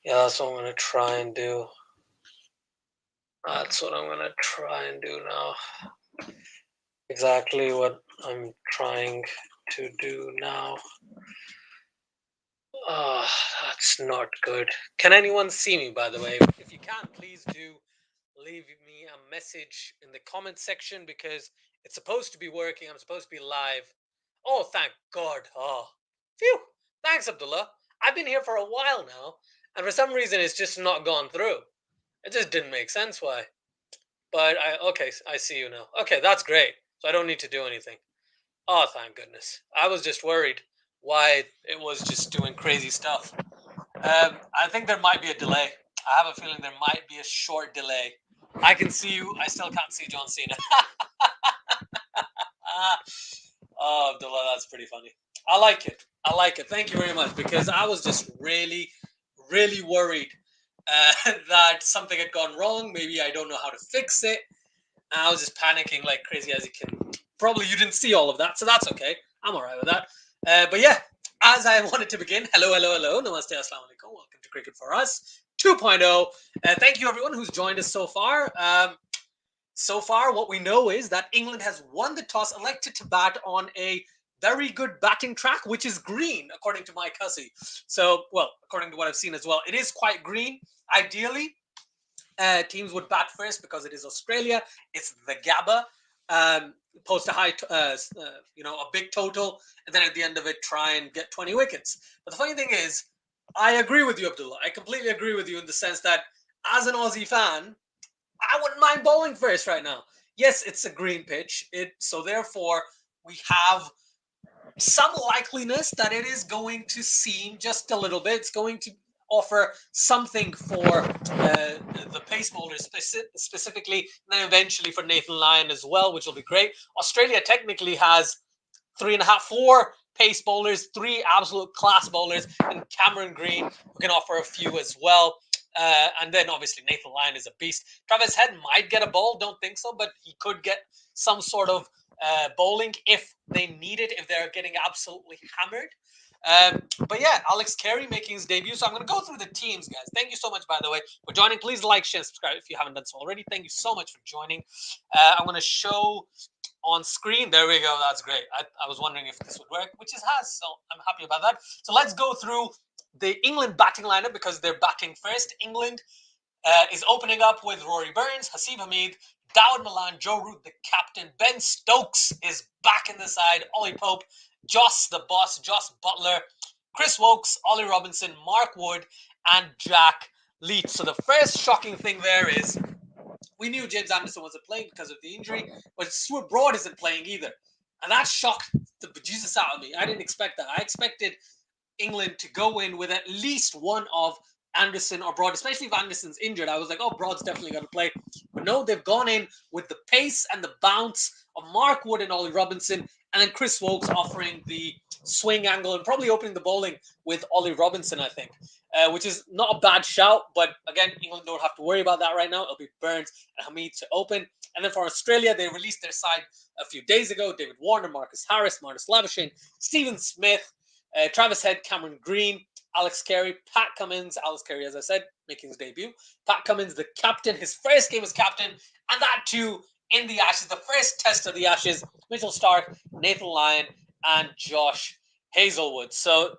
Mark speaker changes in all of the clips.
Speaker 1: Yeah, that's what I'm gonna try and do. That's what I'm gonna try and do now. Exactly what I'm trying to do now. Oh, that's not good. Can anyone see me, by the way? If you can, please do leave me a message in the comment section because it's supposed to be working. I'm supposed to be live. Oh, thank God. Oh, phew. Thanks, Abdullah. I've been here for a while now, and for some reason it's just not gone through. It just didn't make sense why. But okay, I see you now. Okay, that's great. So I don't need to do anything. Oh, thank goodness. I was just worried why it was just doing crazy stuff. I think there might be a delay. I have a feeling there might be a short delay. I can see you. I still can't see John Cena. Oh, Abdullah, that's pretty funny. I like it. I like it. Thank you very much because I was just really, really worried that something had gone wrong. Maybe I don't know how to fix it. And I was just panicking like crazy as you can. Probably you didn't see all of that, so that's okay. I'm all right with that. But yeah, as I wanted to begin, hello, hello, hello. Namaste, assalamu alaikum. Welcome to Cricket for Us 2.0. Thank you, everyone who's joined us so far. So far, what we know is that England has won the toss, elected to bat on a very good batting track, which is green, according to Mike Hussey. So, well, according to what I've seen as well, it is quite green. Ideally, teams would bat first because it is Australia. It's the Gabba. Post a high, a big total, and then at the end of it, try and get 20 wickets. But the funny thing is, I agree with you, Abdullah. I completely agree with you in the sense that as an Aussie fan, I wouldn't mind bowling first right now. Yes, it's a green pitch. So therefore we have some likeliness that it is going to seem just a little bit. It's going to offer something for the pace bowlers specifically, and then eventually for Nathan Lyon as well, which will be great. Australia technically has 3.5, 4 pace bowlers, 3 absolute class bowlers, and Cameron Green, who can offer a few as well. And then obviously Nathan Lyon is a beast. Travis Head might get a ball, don't think so, but he could get some sort of bowling if they need it, if they're getting absolutely hammered. But yeah, Alex Carey making his debut. So I'm going to go through the teams, guys. Thank you so much, by the way, for joining. Please like, share, subscribe if you haven't done so already. Thank you so much for joining. I'm going to show on screen. There we go. That's great. I was wondering if this would work, which it has. So I'm happy about that. So let's go through the England batting lineup because they're batting first. England is opening up with Rory Burns, Haseeb Hameed, Dawid Malan, Joe Root, the captain. Ben Stokes is back in the side. Ollie Pope, Joss the boss, Joss Buttler, Chris Wokes, Ollie Robinson, Mark Wood, and Jack Leach. So the first shocking thing there is we knew James Anderson wasn't playing because of the injury, but Stuart Broad isn't playing either. And that shocked the bejesus out of me. I didn't expect that. I expected England to go in with at least one of Anderson or Broad, especially if Anderson's injured. I was like, oh, Broad's definitely going to play. But no, they've gone in with the pace and the bounce of Mark Wood and Ollie Robinson, and then Chris Wokes offering the swing angle and probably opening the bowling with Ollie Robinson, I think, which is not a bad shout. But again, England don't have to worry about that right now. It'll be Burns and Hameed to open. And then for Australia, they released their side a few days ago. David Warner, Marcus Harris, Marnus Labuschagne, Stephen Smith, Travis Head, Cameron Green, Alex Carey, Pat Cummins. Alex Carey, as I said, making his debut. Pat Cummins, the captain, his first game as captain, and that too in the Ashes, the first test of the Ashes. Mithcell, Starc, Nathan Lyon, and Josh Hazlewood. So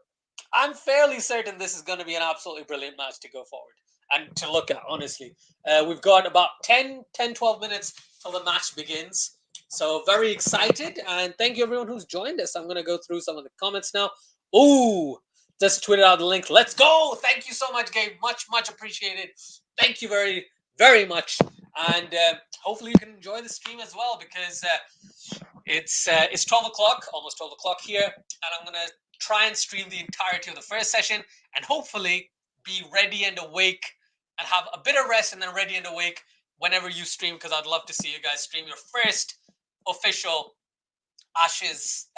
Speaker 1: I'm fairly certain this is going to be an absolutely brilliant match to go forward and to look at, honestly. We've got about 12 minutes till the match begins. So very excited, and thank you everyone who's joined us. I'm going to go through some of the comments now. Ooh, just tweeted out the link. Let's go. Thank you so much, Gabe. Much, much appreciated. Thank you very, very much. And hopefully you can enjoy the stream as well because it's 12 o'clock, almost 12 o'clock here. And I'm going to try and stream the entirety of the first session and hopefully be ready and awake and have a bit of rest and then ready and awake whenever you stream because I'd love to see you guys stream your first official Ashes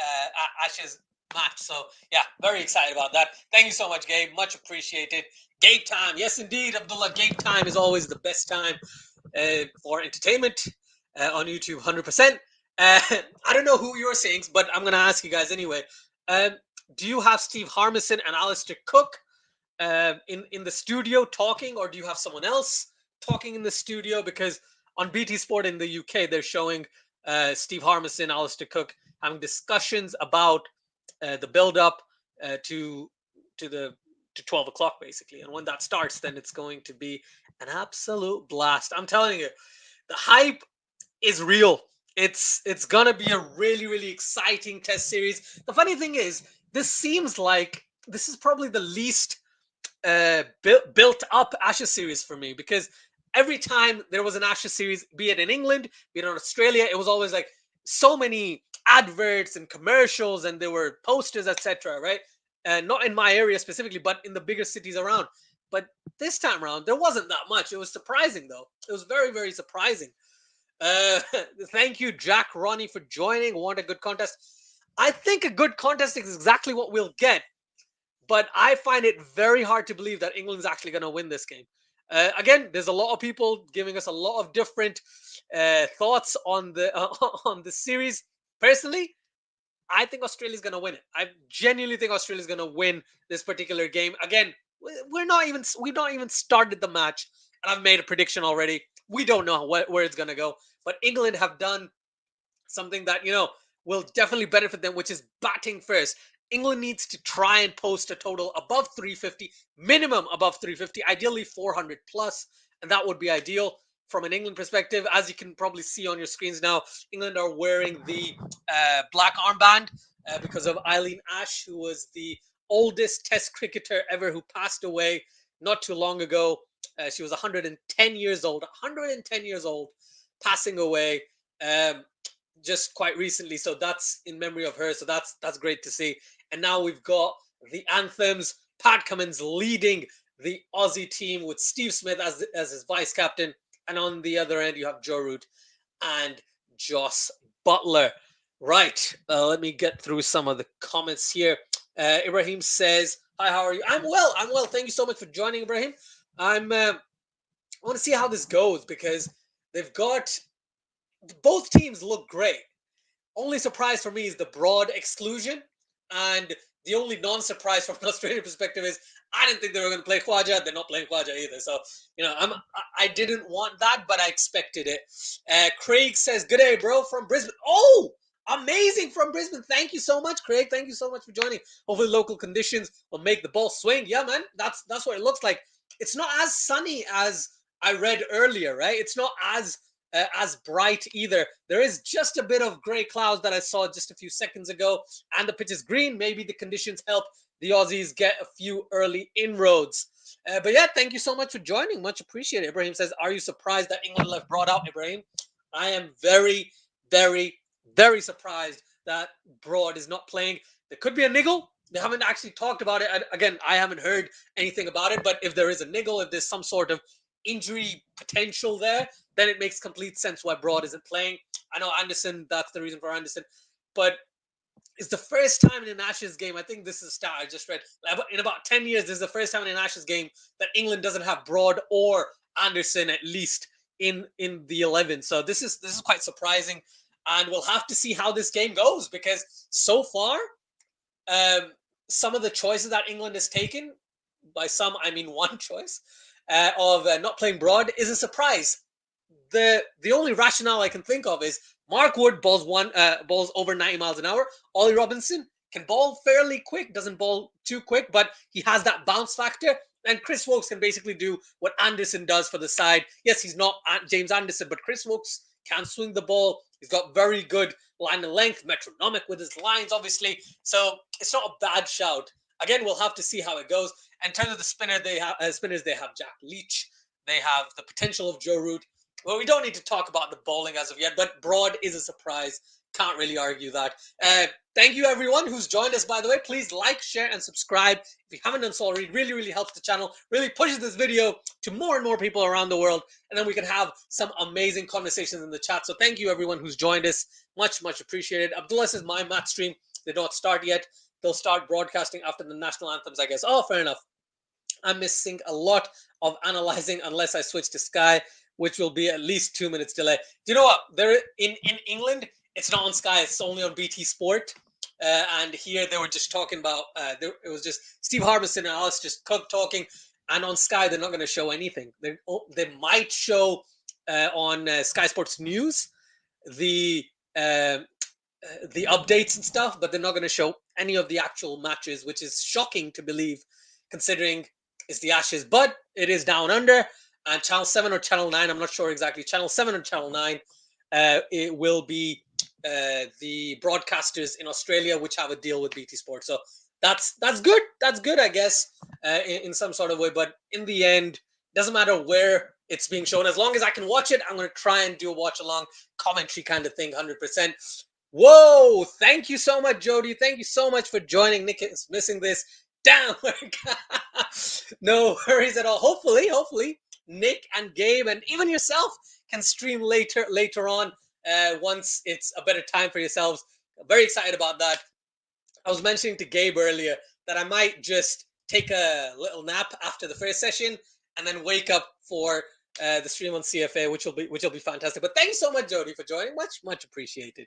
Speaker 1: match. So yeah, very excited about that. Thank you so much, Gabe. Much appreciated. Gabe time. Yes, indeed, Abdullah. Gabe time is always the best time for entertainment on YouTube, 100%. I don't know who you're saying, but I'm going to ask you guys anyway. Do you have Steve Harmison and Alistair Cook? in the studio talking, or do you have someone else talking in the studio? Because on BT Sport in the UK, they're showing Steve Harmison, Alistair Cook having discussions about the build up to the to 12 o'clock basically, and when that starts, then it's going to be an absolute blast. I'm telling you, the hype is real. It's gonna be a really exciting test series. The funny thing is, this seems like this is probably the least built up Ashes series for me, because every time there was an Ashes series, be it in England, be it in Australia, it was always like so many adverts and commercials, and there were posters, etc. Right? Not in my area specifically, but in the bigger cities around. But this time around, there wasn't that much. It was surprising, though. It was very surprising. Uh, Thank you, Jack Ronnie, for joining. Want a good contest? I think a good contest is exactly what we'll get, but I find it very hard to believe that England's actually going to win this game. Again, there's a lot of people giving us a lot of different thoughts on the on the series. Personally, I think Australia's going to win it. I genuinely think Australia's going to win this particular game. Again, we've not even started the match, and I've made a prediction already. We don't know where it's going to go, but England have done something that will definitely benefit them, which is batting first. England needs to try and post a total above 350, minimum above 350, ideally 400 plus, and that would be ideal from an England perspective. As you can probably see on your screens now, England are wearing the black armband because of Eileen Ash, who was the oldest Test cricketer ever, who passed away not too long ago. She was 110 years old, passing away. Just quite recently, so that's in memory of her. So that's great to see. And now we've got the anthems. Pat Cummins leading the Aussie team with Steve Smith as his vice captain, and on the other end you have Joe Root and Joss Buttler. Right, let me get through some of the comments here. Ibrahim says, "Hi, how are you?" I'm well. Thank you so much for joining, Ibrahim. I want to see how this goes, because they've got both teams look great. Only surprise for me is the Broad exclusion, and the only non-surprise from an Australian perspective is I didn't think they were going to play Khawaja. They're not playing Khawaja either, so I didn't want that, but I expected it. Craig says, "Good day, bro, from Brisbane." Oh, amazing, from Brisbane. Thank you so much, Craig. Thank you so much for joining. Hopefully, local conditions will make the ball swing. Yeah, man, that's what it looks like. It's not as sunny as I read earlier, right? It's not as bright either. There is just a bit of grey clouds that I saw just a few seconds ago, and the pitch is green. Maybe the conditions help the Aussies get a few early inroads. But yeah, thank you so much for joining. Much appreciated. Ibrahim says, "Are you surprised that England left Broad out?" Ibrahim, I am very surprised that Broad is not playing. There could be a niggle. They haven't actually talked about it. Again, I haven't heard anything about it, but if there is a niggle, if there's some sort of injury potential there, then it makes complete sense why Broad isn't playing. I know Anderson, that's the reason for Anderson, but it's the first time in an Ashes game, I think this is a stat I just read, in about 10 years, this is the first time in an Ashes game that England doesn't have Broad or Anderson, at least in the 11. So this is quite surprising, and we'll have to see how this game goes, because so far, some of the choices that England has taken, by some I mean one choice, of not playing Broad, is a surprise. The only rationale I can think of is Mark Wood balls over 90 miles an hour. Ollie Robinson can ball fairly quick, doesn't ball too quick, but he has that bounce factor. And Chris Woakes can basically do what Anderson does for the side. Yes, he's not James Anderson, but Chris Woakes can swing the ball. He's got very good line and length, metronomic with his lines, obviously. So it's not a bad shout. Again, we'll have to see how it goes. In terms of the spinners, they have Jack Leach. They have the potential of Joe Root. Well, we don't need to talk about the bowling as of yet, but Broad is a surprise. Can't really argue that. Thank you, everyone who's joined us, by the way. Please like, share, and subscribe. If you haven't done so already, it really helps the channel, really pushes this video to more and more people around the world, and then we can have some amazing conversations in the chat. So thank you, everyone who's joined us. Much appreciated. Abdullah says, "My match stream did not start yet. They'll start broadcasting after the national anthems, I guess." Oh, fair enough. I'm missing a lot of analyzing unless I switch to Sky, which will be at least 2 minutes delay. Do you know what? There in England, it's not on Sky. It's only on BT Sport. and here they were just talking about, it was just Steve Harbison and Alice just talking, and on Sky they're not going to show anything. They might show on Sky Sports News the updates and stuff, but they're not going to show any of the actual matches, which is shocking to believe, considering it's the Ashes. But it is down under, and Channel 7 or Channel 9, I'm not sure exactly, Channel 7 or Channel 9, it will be the broadcasters in Australia, which have a deal with BT Sport. So that's good. That's good, I guess, in some sort of way. But in the end, doesn't matter where it's being shown. As long as I can watch it, I'm going to try and do a watch-along commentary kind of thing, 100%. Whoa, thank you so much, Jody. Thank you so much for joining. Nick is missing this. Damn. No worries at all. Hopefully, Nick and Gabe and even yourself can stream later on once it's a better time for yourselves. I'm very excited about that. I was mentioning to Gabe earlier that I might just take a little nap after the first session and then wake up for the stream on CFA, which will be fantastic. But thank you so much, Jody, for joining. Much appreciated.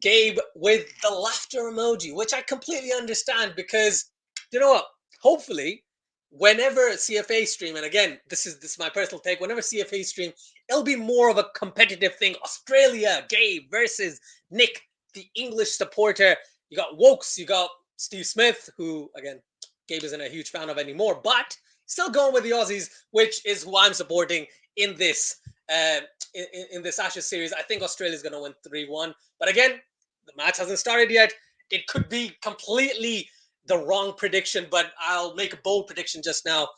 Speaker 1: Gabe with the laughter emoji, which I completely understand, because you know what? Hopefully, whenever CFA stream, and again, this is my personal take, whenever CFA stream, it'll be more of a competitive thing. Australia, Gabe versus Nick, the English supporter. You got Wokes, you got Steve Smith, who again, Gabe isn't a huge fan of anymore, but still going with the Aussies, which is who I'm supporting in this in this Ashes series. I think Australia's going to win 3-1. But again, the match hasn't started yet. It could be completely the wrong prediction, but I'll make a bold prediction just now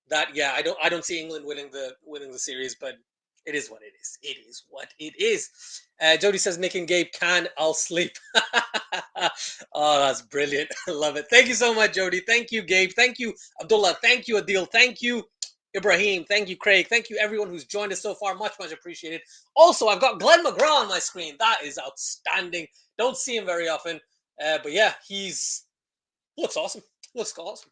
Speaker 1: that I don't see England winning the series, but it is what it is. It is what it is. Jody says Nick and Gabe can. I'll sleep. Oh, that's brilliant. I love it. Thank you so much, Jody. Thank you, Gabe. Thank you, Abdullah. Thank you, Adil. Thank you, Ibrahim. Thank you, Craig. Thank you, everyone who's joined us so far. Much appreciated. Also, I've got Glenn McGrath on my screen. That is outstanding. Don't see him very often. But yeah, looks awesome. Looks awesome.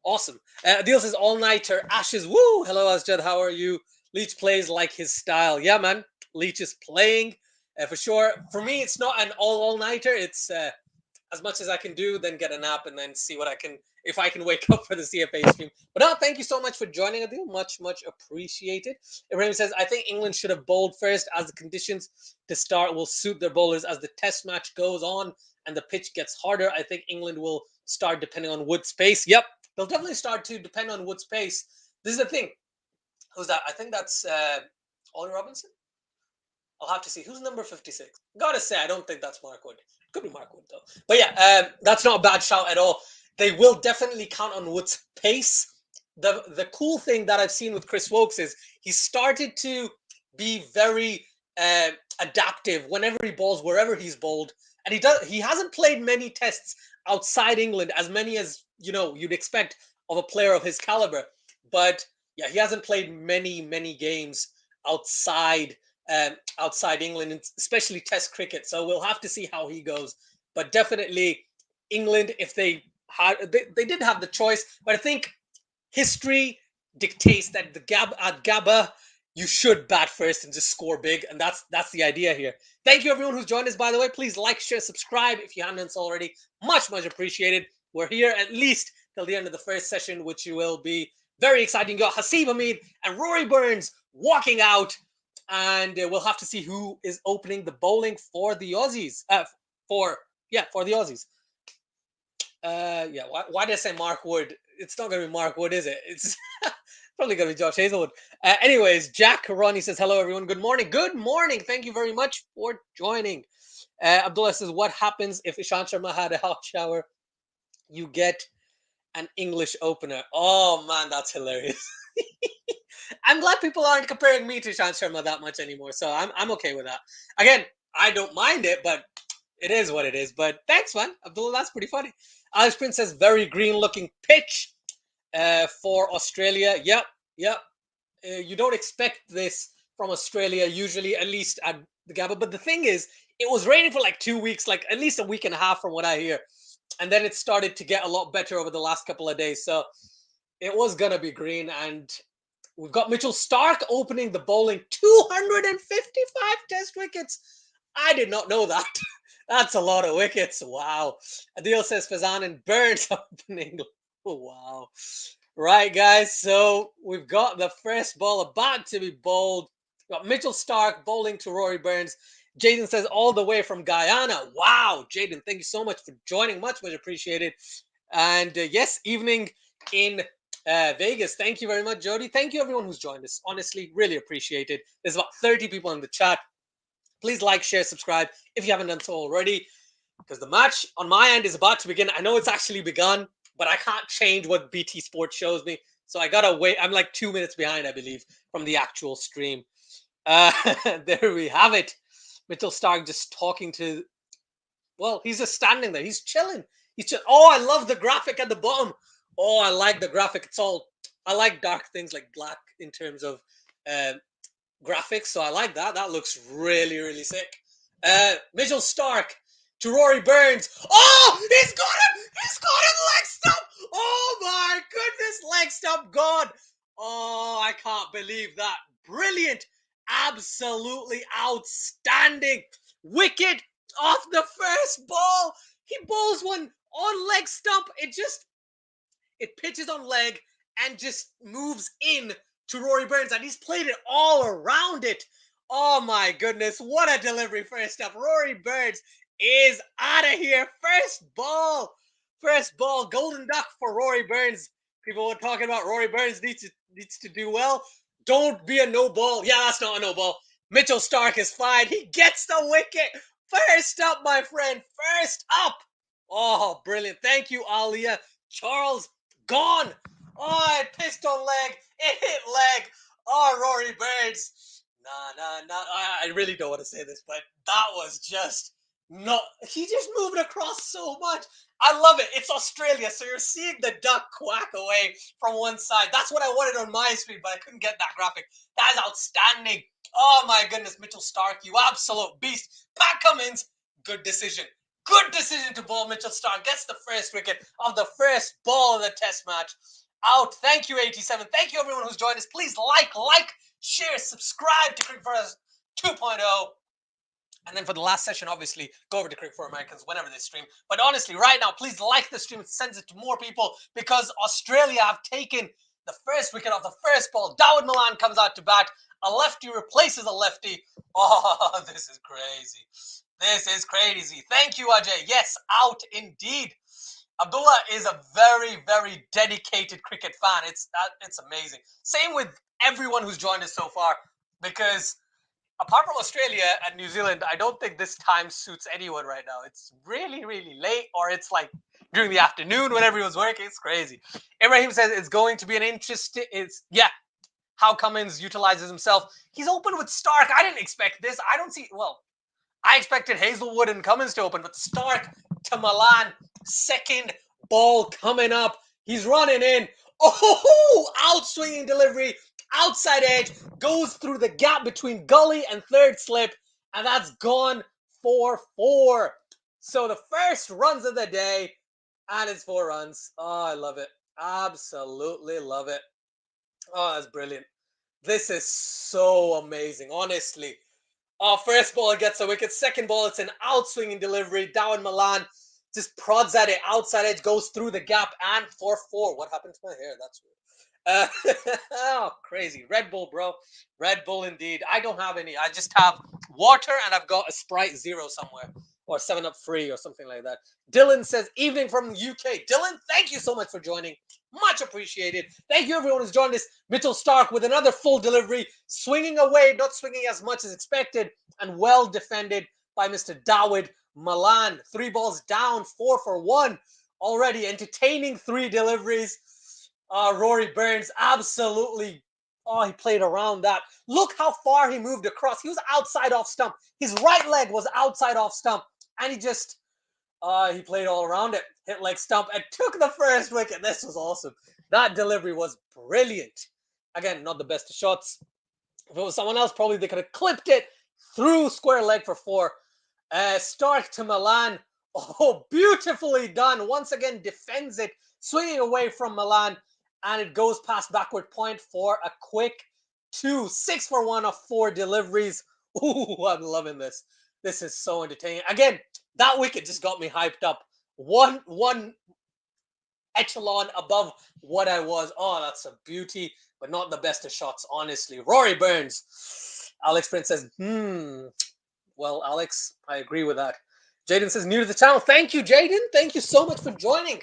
Speaker 1: Awesome. Adil says all-nighter. Ashes. Woo! Hello, Asjad. How are you? Leach plays like his style. Yeah, man. Leach is playing for sure. For me, it's not an all-nighter. It's as much as I can do, then get a nap and then see if I can wake up for the CFA stream. But no, thank you so much for joining, Adil. Much appreciated. Ibrahim says, I think England should have bowled first, as the conditions to start will suit their bowlers as the test match goes on and the pitch gets harder. I think England will start depending on Wood's pace. Yep, they'll definitely start to depend on Wood's pace. This is the thing. Who's that? I think that's Ollie Robinson. I'll have to see. Who's number 56? Gotta say, I don't think that's Mark Wood. Could be Mark Wood, though. But yeah, that's not a bad shout at all. They will definitely count on Wood's pace. The cool thing that I've seen with Chris Wokes is he started to be very adaptive whenever he bowls, wherever he's bowled. And he hasn't played many tests outside England, as many as you'd expect of a player of his caliber. But yeah, he hasn't played many games outside England, especially Test cricket. So we'll have to see how he goes. But definitely England, if they did have the choice, but I think history dictates that at Gabba, you should bat first and just score big, and that's the idea here. Thank you, everyone who's joined us, by the way. Please like, share, subscribe if you haven't already. Much appreciated. We're here at least till the end of the first session, which will be very exciting. You got Haseeb, Hameed, and Rory Burns walking out, and we'll have to see who is opening the bowling for the Aussies. For the Aussies. Why did I say Mark Wood? It's not going to be Mark Wood, is it? It's probably going to be Josh Hazlewood. Anyways, Jack Ronnie says, hello, everyone. Good morning. Good morning. Thank you very much for joining. Abdullah says, what happens if Ishant Sharma had a hot shower? You get an English opener. Oh, man, that's hilarious. I'm glad people aren't comparing me to Ishant Sharma that much anymore, so I'm okay with that. Again, I don't mind it, but it is what it is. But thanks, man. Abdullah, that's pretty funny. Alice Prince says, very green-looking pitch for Australia. Yep. You don't expect this from Australia, usually, at least at the Gabba. But the thing is, it was raining for like 2 weeks, like at least a week and a half from what I hear. And then it started to get a lot better over the last couple of days. So it was going to be green. And we've got Mitchell Starc opening the bowling. 255 test wickets. I did not know that. That's a lot of wickets. Wow. Adil says Fazan and Burns opening. Oh, wow. Right, guys. So we've got the first ball about to be bowled. We've got Mitchell Starc bowling to Rory Burns. Jaden says all the way from Guyana. Wow, Jaden, thank you so much for joining. Much appreciated. And yes, evening in Vegas. Thank you very much, Jody. Thank you, everyone who's joined us. Honestly, really appreciate it. There's about 30 people in the chat. Please like, share, subscribe if you haven't done so already, because the match on my end is about to begin. I know it's actually begun, but I can't change what BT Sports shows me. So I gotta wait. I'm like 2 minutes behind, I believe, from the actual stream. There we have it. Mitchell Starc just talking to, well, he's just standing there. He's chilling. Oh, I love the graphic at the bottom. Oh, I like the graphic. I like dark things like black in terms of graphics. So I like that. That looks really, really sick. Mitchell Starc to Rory Burns. Oh, he's got him. He's got him leg stump. Oh my goodness, leg stump gone. Oh, I can't believe that. Brilliant. Absolutely outstanding. Wicket off the first ball. He bowls one on leg stump. It pitches on leg and just moves in to Rory Burns, and he's played it all around it. Oh my goodness, what a delivery first up. Rory Burns is out of here. First ball, golden duck for Rory Burns. People were talking about Rory Burns needs to do well. Don't be a no ball. Yeah, that's not a no ball. Mitchell Starc is fine. He gets the wicket. First up, my friend. First up. Oh, brilliant. Thank you, Alia. Charles, gone. Oh, it pissed on leg. It hit leg. Oh, Rory Burns. Nah. I really don't want to say this, but that was just not. He just moved across so much. I love it. It's Australia, so you're seeing the duck quack away from one side. That's what I wanted on my screen, but I couldn't get that graphic. That is outstanding. Oh my goodness, Mitchell Starc, you absolute beast. Pat Cummins, good decision. Good decision to bowl. Mitchell Starc gets the first wicket of the first ball of the test match. Out. Thank you, 87. Thank you, everyone who's joined us. Please like, share, subscribe to Cricket for Us 2.0. And then for the last session, obviously, go over to Cricket for Americans whenever they stream. But honestly, right now, please like the stream. It sends it to more people because Australia have taken the first wicket off the first ball. Dawid Malan comes out to bat. A lefty replaces a lefty. Oh, this is crazy. This is crazy. Thank you, Ajay. Yes, out indeed. Abdullah is a very, very dedicated cricket fan. It's amazing. Same with everyone who's joined us so far, because apart from Australia and New Zealand, I don't think this time suits anyone right now. It's really, really late, or it's like during the afternoon when everyone's working. It's crazy. Ibrahim says it's going to be an interesting. How Cummins utilizes himself. He's open with Starc. I didn't expect this. I expected Hazlewood and Cummins to open, but Starc to Malan. Second ball coming up. He's running in. Oh, outswinging delivery. Outside edge. Goes through the gap between gully and third slip. And that's gone for 4. So the first runs of the day. And it's 4 runs. Oh, I love it. Absolutely love it. Oh, that's brilliant. This is so amazing, honestly. First ball gets a wicket. Second ball, it's an outswinging delivery. Dawid Malan just prods at it. Outside edge goes through the gap and for 4. What happened to my hair? That's weird. Oh, crazy. Red Bull, bro. Red Bull indeed. I don't have any. I just have water and I've got a Sprite Zero somewhere. Or 7-Up free or something like that. Dylan says, evening from the UK. Dylan, thank you so much for joining. Much appreciated. Thank you, everyone who's joined us. Mitchell Starc with another full delivery. Swinging away, not swinging as much as expected. And well defended by Mr. Dawid Malan. 3 balls down, 4 for 1. Already entertaining 3 deliveries. Rory Burns absolutely... Oh, he played around that. Look how far he moved across. He was outside off stump. His right leg was outside off stump. And he just... he played all around it. Hit leg stump and took the first wicket. This was awesome. That delivery was brilliant. Again, not the best of shots. If it was someone else, probably they could have clipped it through square leg for 4. Starc to Malan. Oh, beautifully done. Once again, defends it. Swinging away from Malan. And it goes past backward point for a quick 2. 6 for 1 of 4 deliveries. Ooh, I'm loving this. This is so entertaining. Again, that wicket just got me hyped up. One echelon above what I was. Oh, that's a beauty, but not the best of shots, honestly. Rory Burns. Alex Prince says, Well, Alex, I agree with that. Jaden says, new to the channel. Thank you, Jaden. Thank you so much for joining.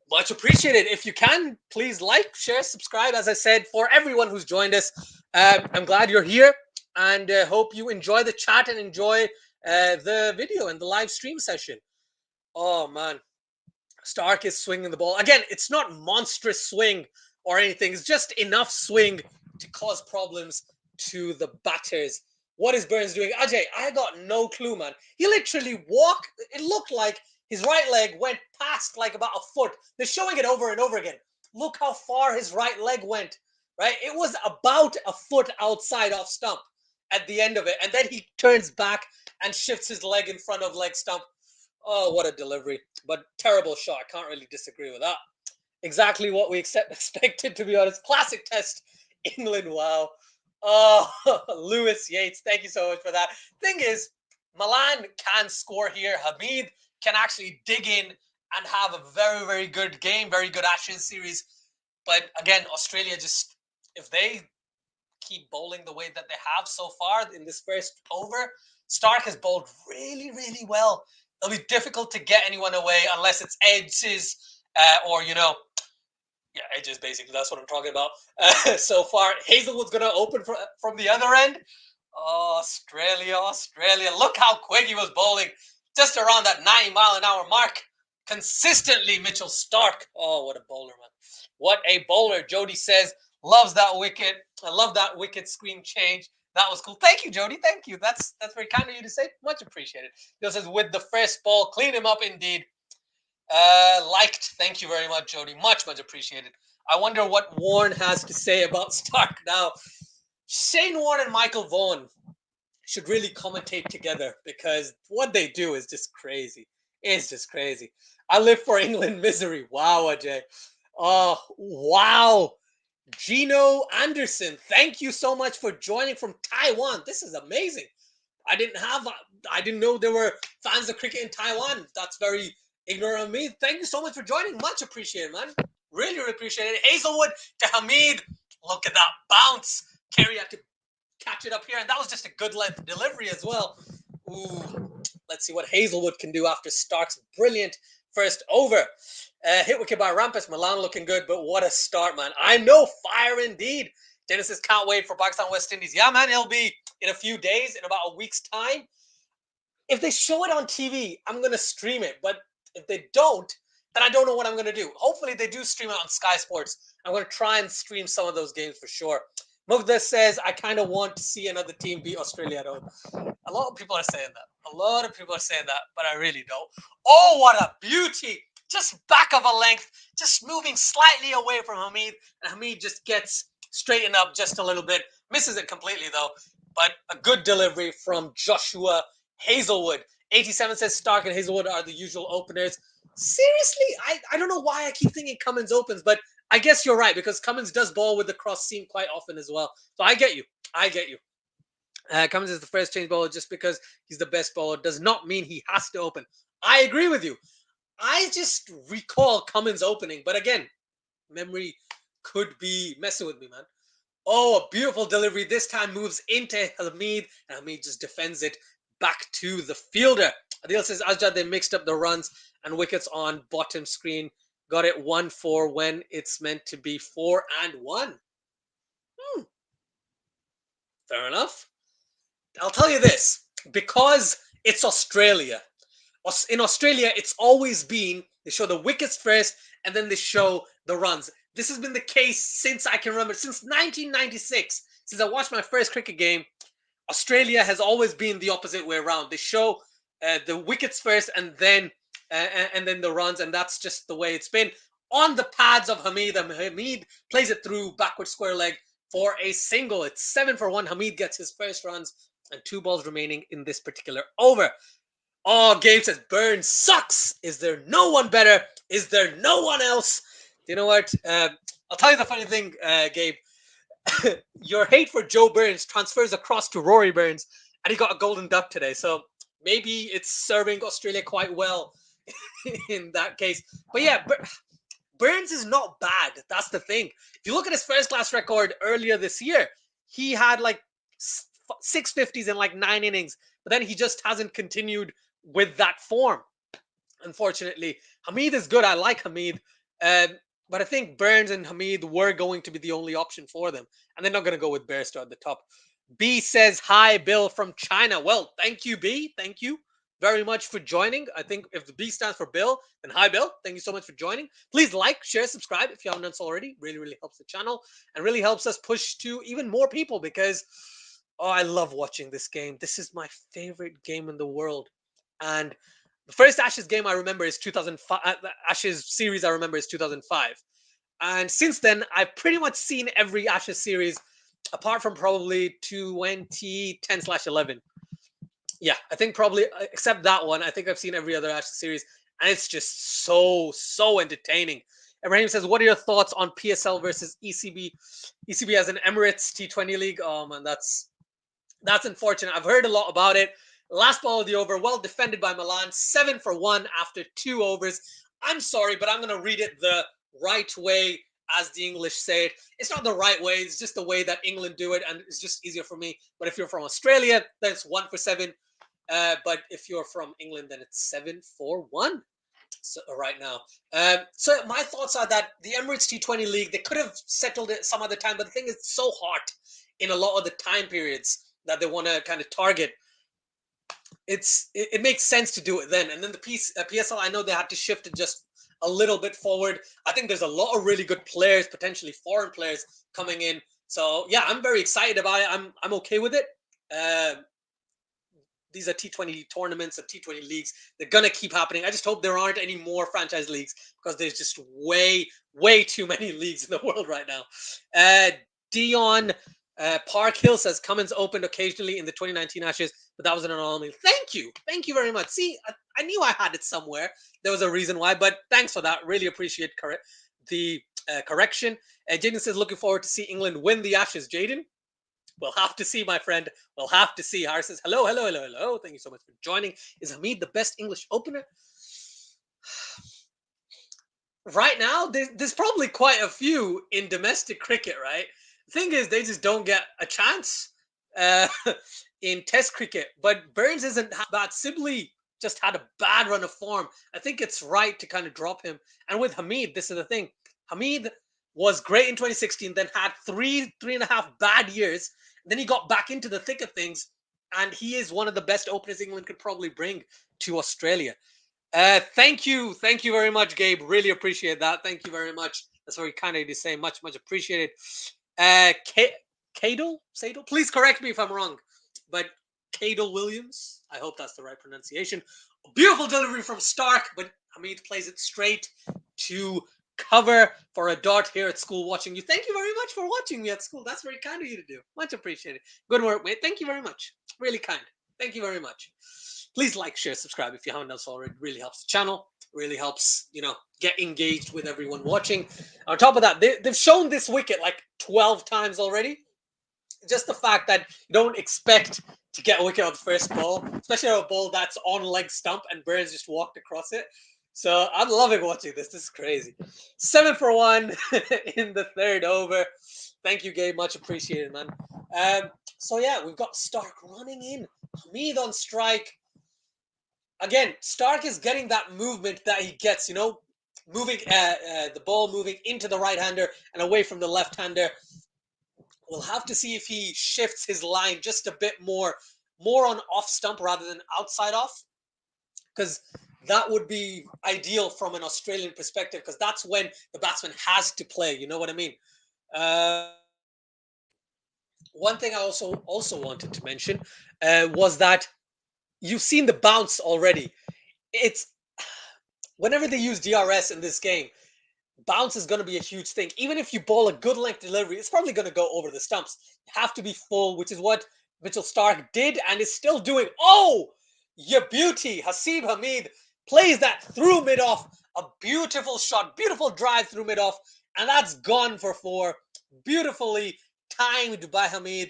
Speaker 1: Much appreciated. If you can, please like, share, subscribe. As I said, for everyone who's joined us, I'm glad you're here and hope you enjoy the chat and enjoy the video and the live stream session. Oh, man. Starc is swinging the ball. Again, it's not monstrous swing or anything. It's just enough swing to cause problems to the batters. What is Burns doing? Ajay, I got no clue, man. He literally walked. It looked like his right leg went past like about a foot. They're showing it over and over again. Look how far his right leg went, right? It was about a foot outside off stump at the end of it. And then he turns back and shifts his leg in front of leg stump. Oh, what a delivery. But terrible shot. I can't really disagree with that. Exactly what we expected, to be honest. Classic Test England. Wow. Oh, Lewis Yates. Thank you so much for that. Thing is, Malan can score here. Hameed can actually dig in and have a very, very good game. Very good Ashes series. But again, Australia just, if they keep bowling the way that they have so far in this first over, Starc has bowled really, really well. It'll be difficult to get anyone away unless it's edges or, edges, basically. That's what I'm talking about so far. Hazlewood's going to open from the other end. Oh, Australia. Look how quick he was bowling. Just around that 90-mile-an-hour mark. Consistently, Mitchell Starc. Oh, what a bowler, man. What a bowler. Jody says, loves that wicket. I love that wicket screen change. That was cool. Thank you, Jody. Thank you. That's very kind of you to say. Much appreciated. He says, with the first ball, clean him up indeed. Liked. Thank you very much, Jody. Much appreciated. I wonder what Warren has to say about Starc now. Shane Warne and Michael Vaughan should really commentate together because what they do is just crazy. It's just crazy. I live for England misery. Wow, Ajay. Oh, wow. Gino Anderson, thank you so much for joining from Taiwan. This is amazing. I didn't know there were fans of cricket in Taiwan. That's very ignorant of me. Thank you so much for joining. Much appreciated, man. Really, really appreciate it. Hazlewood to Hameed. Look at that bounce. Carey had to catch it up here, and that was just a good length delivery as well. Ooh, let's see what Hazlewood can do after Starc's brilliant first over. Hit wicket by Rampus. Malan looking good, but what a start, man. I know, fire indeed. Genesis can't wait for Pakistan West Indies. Yeah, man, it'll be in a few days, in about a week's time. If they show it on TV, I'm going to stream it. But if they don't, then I don't know what I'm going to do. Hopefully, they do stream it on Sky Sports. I'm going to try and stream some of those games for sure. Mugda says, I kind of want to see another team beat Australia at home. A lot of people are saying that. A lot of people are saying that, but I really don't. Oh, what a beauty. Just back of a length, just moving slightly away from Hameed. And Hameed just gets straightened up just a little bit. Misses it completely, though. But a good delivery from Joshua Hazlewood. 87 says Starc and Hazlewood are the usual openers. Seriously? I don't know why I keep thinking Cummins opens, but I guess you're right, because Cummins does bowl with the cross seam quite often as well. So I get you. Cummins is the first change bowler just because he's the best bowler does not mean he has to open. I agree with you. I just recall Cummins opening, but again, memory could be messing with me, man. Oh, a beautiful delivery. This time moves into Hameed, and Hameed just defends it back to the fielder. Adil says, Ajad, they mixed up the runs and wickets on bottom screen. Got it 1-4 when it's meant to be 4-1. Fair enough. I'll tell you this, because it's Australia. In Australia, it's always been, they show the wickets first, and then they show the runs. This has been the case since I can remember, since 1996. Since I watched my first cricket game, Australia has always been the opposite way around. They show the wickets first, and then the runs, and that's just the way it's been. On the pads of Hameed, and Hameed plays it through backward square leg for a single. It's 7 for 1. Hameed gets his first runs, and 2 balls remaining in this particular over. Oh, Gabe says, Burns sucks. Is there no one better? Is there no one else? You know what? I'll tell you the funny thing, Gabe. Your hate for Joe Burns transfers across to Rory Burns, and he got a golden duck today. So maybe it's serving Australia quite well in that case. But yeah, Burns is not bad. That's the thing. If you look at his first class record earlier this year, he had like 650s in like 9 innings, but then he just hasn't continued with that form, unfortunately. Hameed is good. I like Hameed. But I think Burns and Hameed were going to be the only option for them. And they're not going to go with Bairstow at the top. B says, hi, Bill from China. Well, thank you, B. Thank you very much for joining. I think if the B stands for Bill, then hi, Bill. Thank you so much for joining. Please like, share, subscribe if you haven't done so already. Really, really helps the channel and really helps us push to even more people because, oh, I love watching this game. This is my favorite game in the world. And the first Ashes game I remember is 2005. Ashes series I remember is 2005. And since then, I've pretty much seen every Ashes series apart from probably 2010/11. Yeah, I think probably except that one, I think I've seen every other Ashes series, and it's just so entertaining. Ibrahim says, "What are your thoughts on PSL versus ECB? ECB as an Emirates T20 league? Oh man, that's unfortunate. I've heard a lot about it. Last ball of the over, well defended by Malan, 7 for 1 after 2 overs. I'm sorry, but I'm going to read it the right way, as the English say it. It's not the right way. It's just the way that England do it, and it's just easier for me. But if you're from Australia, then it's 1 for 7. But if you're from England, then it's 7 for 1. So right now. So my thoughts are that the Emirates T20 League, they could have settled it some other time, but the thing is so hot in a lot of the time periods that they want to kind of target. It makes sense to do it then. And then the PSL, I know they had to shift it just a little bit forward. I think there's a lot of really good players, potentially foreign players coming in. So yeah, I'm very excited about it. I'm okay with it. These are T20 tournaments and T20 leagues. They're going to keep happening. I just hope there aren't any more franchise leagues because there's just way too many leagues in the world right now. Dion Park Hill says Cummins opened occasionally in the 2019 Ashes, but that was an anomaly. Thank you. Thank you very much. See, I knew I had it somewhere. There was a reason why, but thanks for that. Really appreciate the correction. Jaden says, looking forward to see England win the Ashes. Jaden, we'll have to see, my friend. We'll have to see. Harris says, hello. Thank you so much for joining. Is Hameed the best English opener? Right now, there's probably quite a few in domestic cricket, right? The thing is, they just don't get a chance in Test cricket. But Burns isn't bad. Sibley just had a bad run of form. I think it's right to kind of drop him. And with Hameed, this is the thing. Hameed was great in 2016, then had three and a half bad years. Then he got back into the thick of things, and he is one of the best openers England could probably bring to Australia. Thank you very much, Gabe. Really appreciate that. Thank you very much. That's very kind of you to say. Much appreciated. Cadel, please correct me if I'm wrong, but Cadel Williams, I hope that's the right pronunciation. Beautiful delivery from Starc, but Hameed plays it straight to cover for a dot here at school watching you. Thank you very much for watching me at school. That's very kind of you to do. Much appreciated. Good work, mate. Thank you very much. Really kind. Thank you very much. Please like, share, subscribe if you haven't done so already. It really helps the channel. Really helps, get engaged with everyone watching. On top of that, they've shown this wicket like 12 times already. Just the fact that you don't expect to get a wicket on the first ball, especially on a ball that's on leg stump and Burns just walked across it. So I'm loving watching this. This is crazy. 7 for 1 in the third over. Thank you, Gabe. Much appreciated, man. So yeah, we've got Starc running in. Hameed on strike. Again, Starc is getting that movement that he gets, moving the ball moving into the right-hander and away from the left-hander. We'll have to see if he shifts his line just a bit more on off stump rather than outside off, because that would be ideal from an Australian perspective, because that's when the batsman has to play. You know what I mean? One thing I also wanted to mention was that you've seen the bounce already. It's whenever they use DRS in this game, bounce is going to be a huge thing. Even if you bowl a good length delivery, it's probably going to go over the stumps. You have to be full, which is what Mithcell Starc did and is still doing. Oh, you beauty. Haseeb Hameed plays that through mid-off. A beautiful shot, beautiful drive through mid-off. And that's gone for 4. Beautifully timed by Hameed.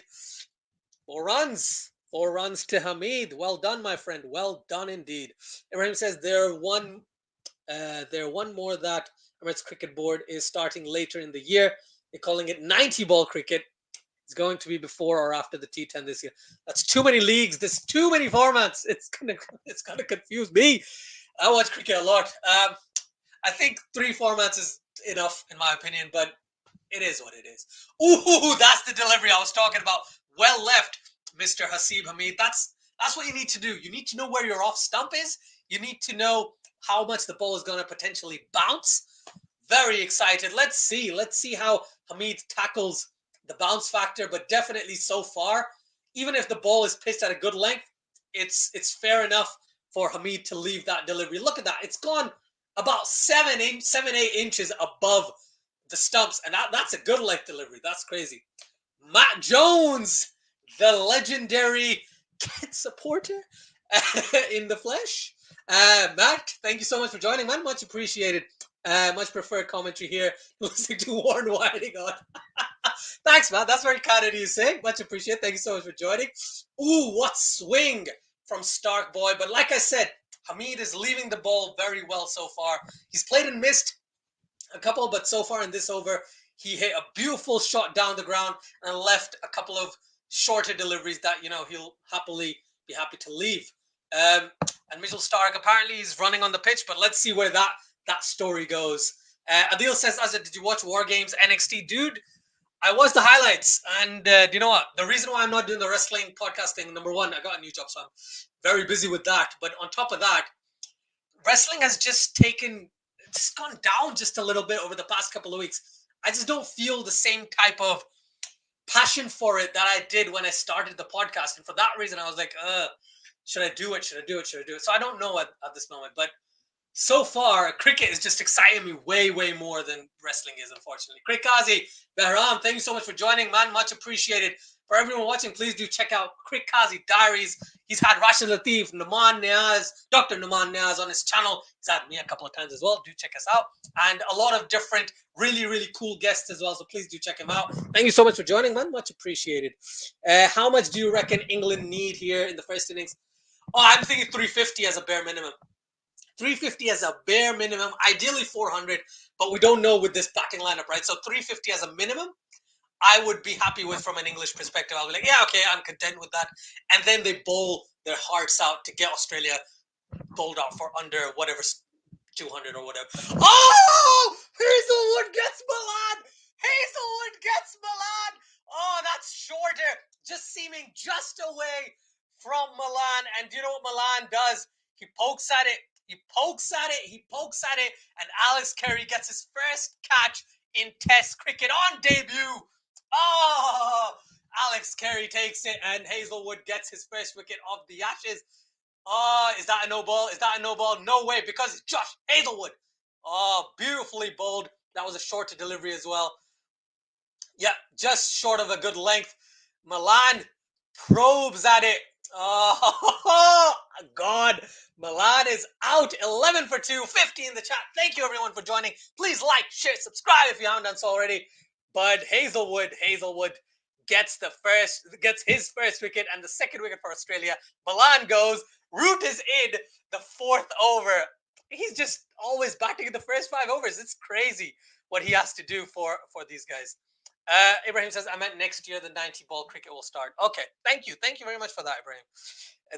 Speaker 1: 4 runs. 4 runs to Hameed. Well done, my friend. Well done indeed. Ibrahim says they're one more that Emirates Cricket Board is starting later in the year. They're calling it 90 ball cricket. It's going to be before or after the T10 this year. That's too many leagues. There's too many formats. It's gonna confuse me. I watch cricket a lot. I think 3 formats is enough in my opinion, but it is what it is. Ooh, that's the delivery I was talking about. Well left, Mr. Haseeb Hameed. That's what you need to do. You need to know where your off stump is. You need to know how much the ball is going to potentially bounce. Very excited. Let's see how Hameed tackles the bounce factor, but definitely so far, even if the ball is pitched at a good length, it's fair enough for Hameed to leave that delivery. Look at that. It's gone about 7-8 inches above the stumps, and that's a good length delivery. That's crazy. Matt Jones, the legendary kid supporter in the flesh. Matt, thank you so much for joining, man. Much appreciated. Much preferred commentary here. Listening to Warren Whiting on. Thanks, man. That's very kind of you saying. Much appreciated. Thank you so much for joining. Ooh, what swing from Starc boy. But like I said, Hameed is leaving the ball very well so far. He's played and missed a couple, but so far in this over, he hit a beautiful shot down the ground and left a couple of shorter deliveries that, he'll be happy to leave. And Mitchell Starc apparently is running on the pitch, but let's see where that story goes. Adil says, Azad, did you watch War Games NXT? Dude, I watched the highlights, and do you know what? The reason why I'm not doing the wrestling podcasting, number one, I got a new job, so I'm very busy with that. But on top of that, wrestling has just gone down just a little bit over the past couple of weeks. I just don't feel the same type of passion for it that I did when I started the podcast. And for that reason, I was like, should I do it? Should I do it? Should I do it? So I don't know at this moment. But so far, cricket is just exciting me way, way more than wrestling is, unfortunately. Krikazi, Behram, thank you so much for joining, man. Much appreciated. For everyone watching, please do check out Krikazi Diaries. He's had Rashid Latif, Naman Niaz, Dr. Naman Niaz on his channel. He's had me a couple of times as well. Do check us out. And a lot of different, really, really cool guests as well. So please do check him out. Thank you so much for joining, man. Much appreciated. How much do you reckon England need here in the first innings? Oh, I'm thinking 350 as a bare minimum. 350 as a bare minimum, ideally 400, but we don't know with this batting lineup, right? So 350 as a minimum, I would be happy with from an English perspective. I'll be like, yeah, okay, I'm content with that. And then they bowl their hearts out to get Australia bowled out for under whatever, 200 or whatever. Oh! Hazlewood gets Malan! Hazlewood gets Malan! Oh, that's shorter. Just seeming just away from Malan. And do you know what Malan does? He pokes at it. He pokes at it, and Alex Carey gets his first catch in Test cricket on debut. Oh, Alex Carey takes it, and Hazlewood gets his first wicket off the Ashes. Oh, is that a no ball? Is that a no ball? No way, because it's Josh Hazlewood. Oh, beautifully bowled. That was a shorter delivery as well. Yeah, just short of a good length. Malan probes at it. Oh, God. Malan is out. 11 for 2, 50 in the chat. Thank you, everyone, for joining. Please like, share, subscribe if you haven't done so already. But Hazlewood gets his first wicket and the second wicket for Australia. Malan goes. Root is in the 4th over. He's just always batting in the first 5 overs. It's crazy what he has to do for these guys. Ibrahim says, I meant next year the 90 ball cricket will start. Okay, thank you very much for that, Ibrahim.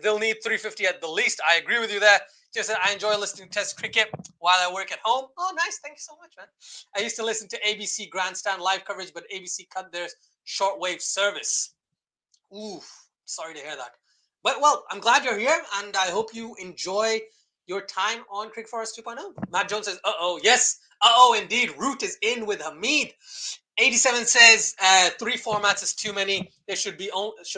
Speaker 1: They'll need 350 at the least. I agree with you there. Just that I enjoy listening to Test cricket while I work at home. Oh, nice. Thank you so much, man. I used to listen to ABC Grandstand live coverage, but ABC cut their shortwave service. Ooh, sorry to hear that. But, well, I'm glad you're here, and I hope you enjoy your time on Cricket Forest 2.0. Matt Jones says, uh-oh, yes. Uh-oh, indeed. Root is in with Hameed. 87 says 3 formats is too many. There should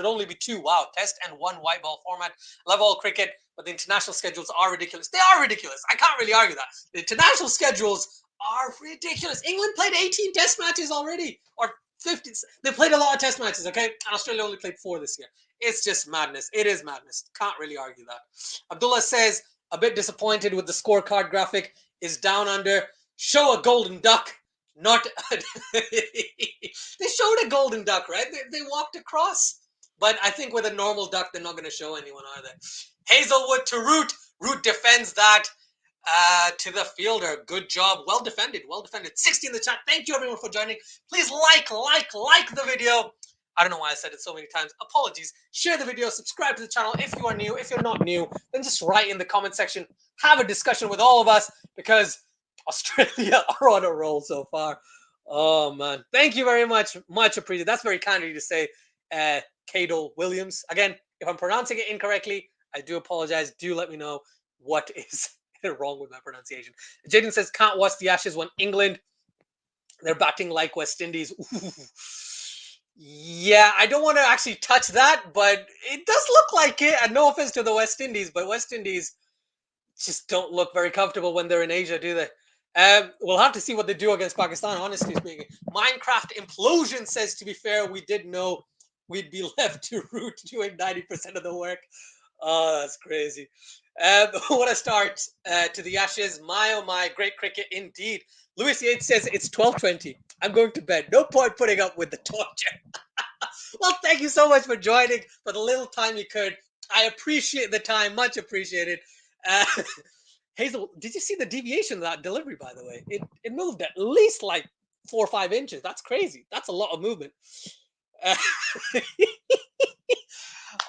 Speaker 1: only be 2. Wow, Test and 1 white ball format. Love all cricket, but the international schedules are ridiculous. They are ridiculous. I can't really argue that. The international schedules are ridiculous. England played 18 Test matches already, or 50. They played a lot of Test matches, okay? And Australia only played 4 this year. It's just madness. It is madness. Can't really argue that. Abdullah says, a bit disappointed with the scorecard graphic. Is down under. Show a golden duck. Not they showed a golden duck, right? They walked across. But I think with a normal duck, they're not going to show anyone, are they? Hazlewood to Root. Root defends that to the fielder. Good job. Well defended. Well defended. 60 in the chat. Thank you, everyone, for joining. Please like the video. I don't know why I said it so many times. Apologies. Share the video. Subscribe to the channel if you are new. If you're not new, then just write in the comment section. Have a discussion with all of us because Australia are on a roll so far. Oh, man. Thank you very much. Much appreciated. That's very kind of you to say, Cadel Williams. Again, if I'm pronouncing it incorrectly, I do apologize. Do let me know what is wrong with my pronunciation. Jaden says, can't watch the Ashes when England, they're batting like West Indies. Ooh. Yeah, I don't want to actually touch that, but it does look like it. And no offense to the West Indies, but West Indies just don't look very comfortable when they're in Asia, do they? We'll have to see what they do against Pakistan, honestly speaking. Minecraft Implosion says, to be fair, we did know we'd be left to Root doing 90% of the work. Oh, that's crazy. What a start to the Ashes. My, oh my, great cricket indeed. Lewis Yates says it's 12:20. I'm going to bed. No point putting up with the torture. Well, thank you so much for joining for the little time you could. I appreciate the time. Much appreciated. Hazel, did you see the deviation of that delivery, by the way? It moved at least like 4 or 5 inches. That's crazy. That's a lot of movement.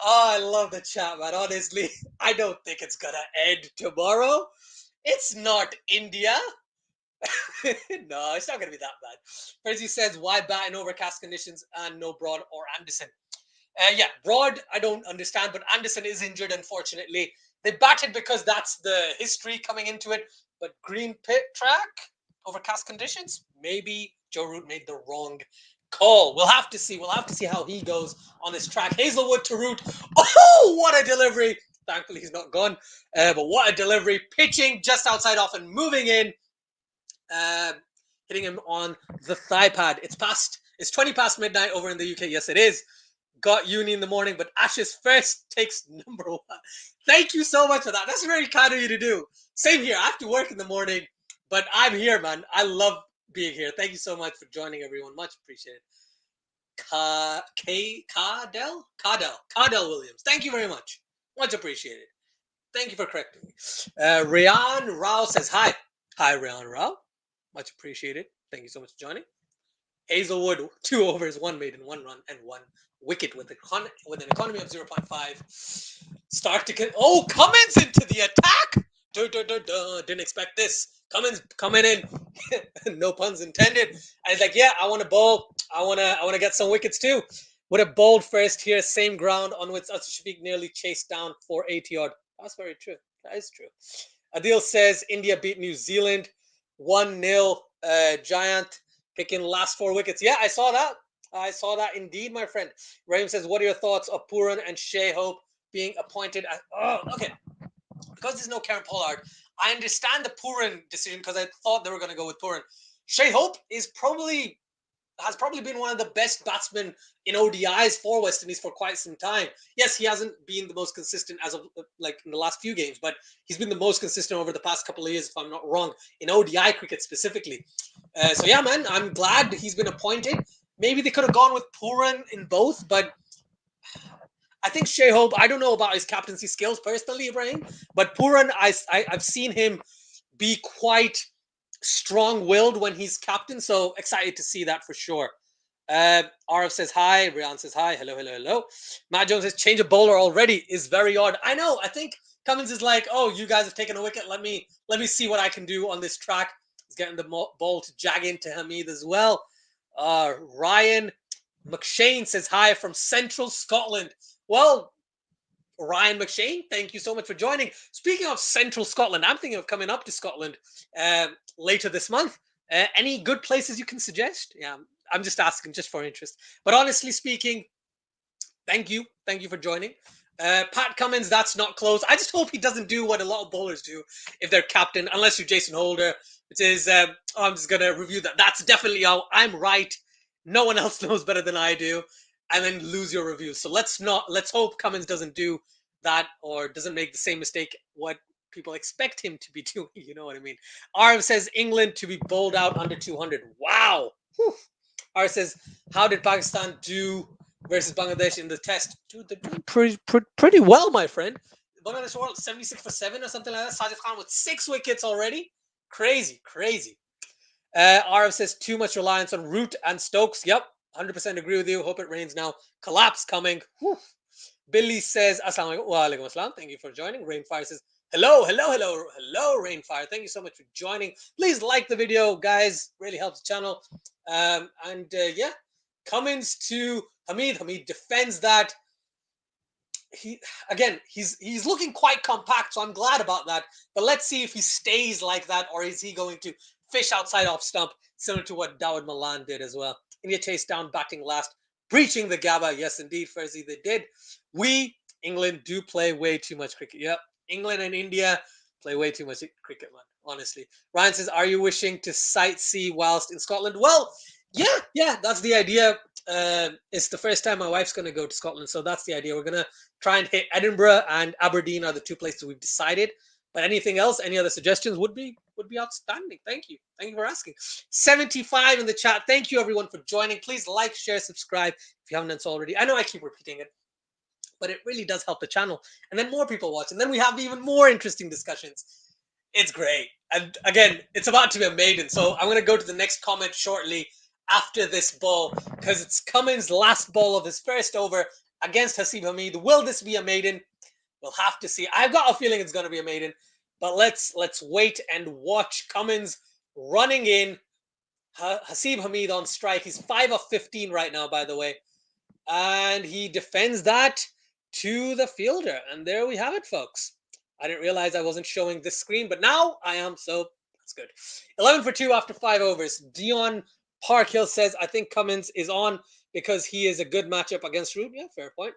Speaker 1: Oh, I love the chat, man. Honestly, I don't think it's gonna end tomorrow. It's not India. No, it's not gonna be that bad. Frizzy says, why bat in overcast conditions and no Broad or Anderson? Yeah, Broad, I don't understand, but Anderson is injured, unfortunately. They batted because that's the history coming into it. But green pit track, overcast conditions, maybe Joe Root made the wrong call. We'll have to see. We'll have to see how he goes on this track. Hazlewood to Root. Oh, what a delivery. Thankfully, he's not gone. But what a delivery. Pitching just outside off and moving in. Hitting him on the thigh pad. It's 20 past midnight over in the UK. Yes, it is. Got uni in the morning, but Ashes first takes number 1. Thank you so much for that. That's very kind of you to do. Same here. I have to work in the morning, but I'm here, man. I love being here. Thank you so much for joining, everyone. Much appreciated. Cardell Williams. Thank you very much. Much appreciated. Thank you for correcting me. Rian Rao says hi. Hi, Rian Rao. Much appreciated. Thank you so much for joining. Hazlewood, 2 overs, 1 maiden, 1 run, and 1 wicket with an economy of 0.5. Starc to get. Oh, Cummins into the attack. Didn't expect this. Cummins coming in. No puns intended. And he's like, yeah, I want to bowl. I want to get some wickets too. Would have bowled first here, same ground on which Shafiq nearly chased down for 80 odd. That's very true. That is true. Adil says India beat New Zealand 1-0. Giant picking last 4 wickets. Yeah, I saw that. I saw that indeed, my friend. Rahim says, what are your thoughts of Pooran and Jhye Hope being appointed as... Oh, okay. Because there's no Karen Pollard, I understand the Pooran decision because I thought they were going to go with Pooran. Jhye Hope has probably been one of the best batsmen in ODIs for West Indies for quite some time. Yes, he hasn't been the most consistent as of like in the last few games, but he's been the most consistent over the past couple of years, if I'm not wrong, in ODI cricket specifically. So yeah, man, I'm glad he's been appointed. Maybe they could have gone with Pooran in both, but I think Jhye Hope, I don't know about his captaincy skills personally, Ibrahim, but Pooran, I've seen him be quite strong-willed when he's captain, so excited to see that for sure. RF says hi. Rian says hi. Hello. Matt Jones says change of bowler already is very odd. I know. I think Cummins is like, oh, you guys have taken a wicket. Let me see what I can do on this track. He's getting the ball to jag into Hameed as well. Ryan McShane says hi from Central Scotland. Well, Ryan McShane, thank you so much for joining. Speaking of Central Scotland, I'm thinking of coming up to Scotland later this month. Any good places you can suggest? Yeah, I'm just asking just for interest. But honestly speaking, thank you. Thank you for joining. Pat Cummins, that's not close. I just hope he doesn't do what a lot of bowlers do if they're captain, unless you're Jason Holder, which is, I'm just going to review that. That's definitely how I'm right. No one else knows better than I do. And then lose your review. So let's hope Cummins doesn't do that or doesn't make the same mistake what people expect him to be doing. You know what I mean? Arv says England to be bowled out under 200. Wow. Arv says, how did Pakistan do versus Bangladesh in the test. Dude, they're doing pretty well, my friend. Bangladesh won 76 for 7 or something like that. Sajid Khan with 6 wickets already. Crazy, crazy. Arif says too much reliance on Root and Stokes. Yep, 100% agree with you. Hope it rains now. Collapse coming. Whew. Billy says, Assalamu alaikum. Wa alaikum assalam. Thank you for joining. Rainfire says, hello, hello, hello, hello, Rainfire. Thank you so much for joining. Please like the video, guys. Really helps the channel. Yeah, Cummins to Hameed. Hameed defends that. He's looking quite compact, so I'm glad about that. But let's see if he stays like that, or is he going to fish outside off stump, similar to what Dawid Malan did as well. India chased down, batting last, breaching the Gabba. Yes, indeed, Fairzy, they did. We, England, do play way too much cricket. Yep, England and India play way too much cricket, man, honestly. Ryan says, are you wishing to sightsee whilst in Scotland? Well, yeah, that's the idea. It's the first time my wife's going to go to Scotland, so that's the idea. We're going to try and hit Edinburgh and Aberdeen are the 2 places we've decided. But anything else, any other suggestions would be outstanding. Thank you for asking. 75 in the chat. Thank you everyone for joining. Please like, share, subscribe if you haven't done so already. I know I keep repeating it, but it really does help the channel. And then more people watch, and then we have even more interesting discussions. It's great. And again, it's about to be a maiden, so I'm going to go to the next comment shortly after this ball, because it's Cummins' last ball of his first over against Haseeb Hameed. Will this be a maiden? We'll have to see. I've got a feeling it's going to be a maiden, but let's wait and watch. Cummins running in. Haseeb Hameed on strike. He's 5 of 15 right now, by the way. And he defends that to the fielder. And there we have it, folks. I didn't realize I wasn't showing this screen, but now I am, so that's good. 11 for 2 after 5 overs. Dion Parkhill says, I think Cummins is on because he is a good matchup against Root. Yeah, fair point.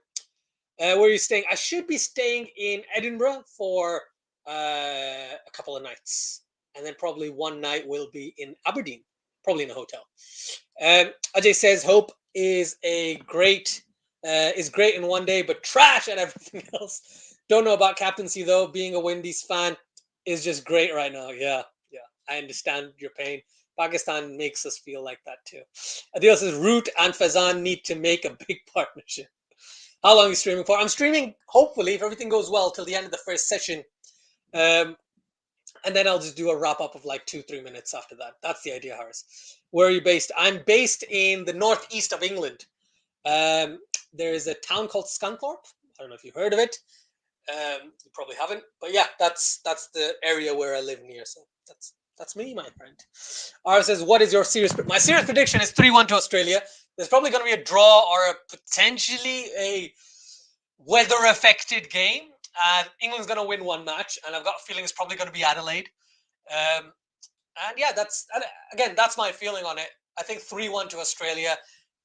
Speaker 1: Where are you staying? I should be staying in Edinburgh for a couple of nights. And then probably one night will be in Aberdeen, probably in a hotel. Ajay says, Hope is great in one day, but trash at everything else. Don't know about captaincy, though. Being a Windies fan is just great right now. Yeah. I understand your pain. Pakistan makes us feel like that too. Adil says, Root and Fazan need to make a big partnership. How long are you streaming for? I'm streaming, hopefully, if everything goes well, till the end of the first session. And then I'll just do a wrap-up of like 2-3 minutes after that. That's the idea, Harris. Where are you based? I'm based in the northeast of England. There is a town called Scunthorpe. I don't know if you've heard of it. You probably haven't. But yeah, that's the area where I live near. So that's me, my friend. Ara says, what is your series? My series prediction is 3-1 to Australia. There's probably going to be a draw or potentially a weather-affected game. And England's going to win one match. And I've got a feeling it's probably going to be Adelaide. And yeah, that's my feeling on it. I think 3-1 to Australia.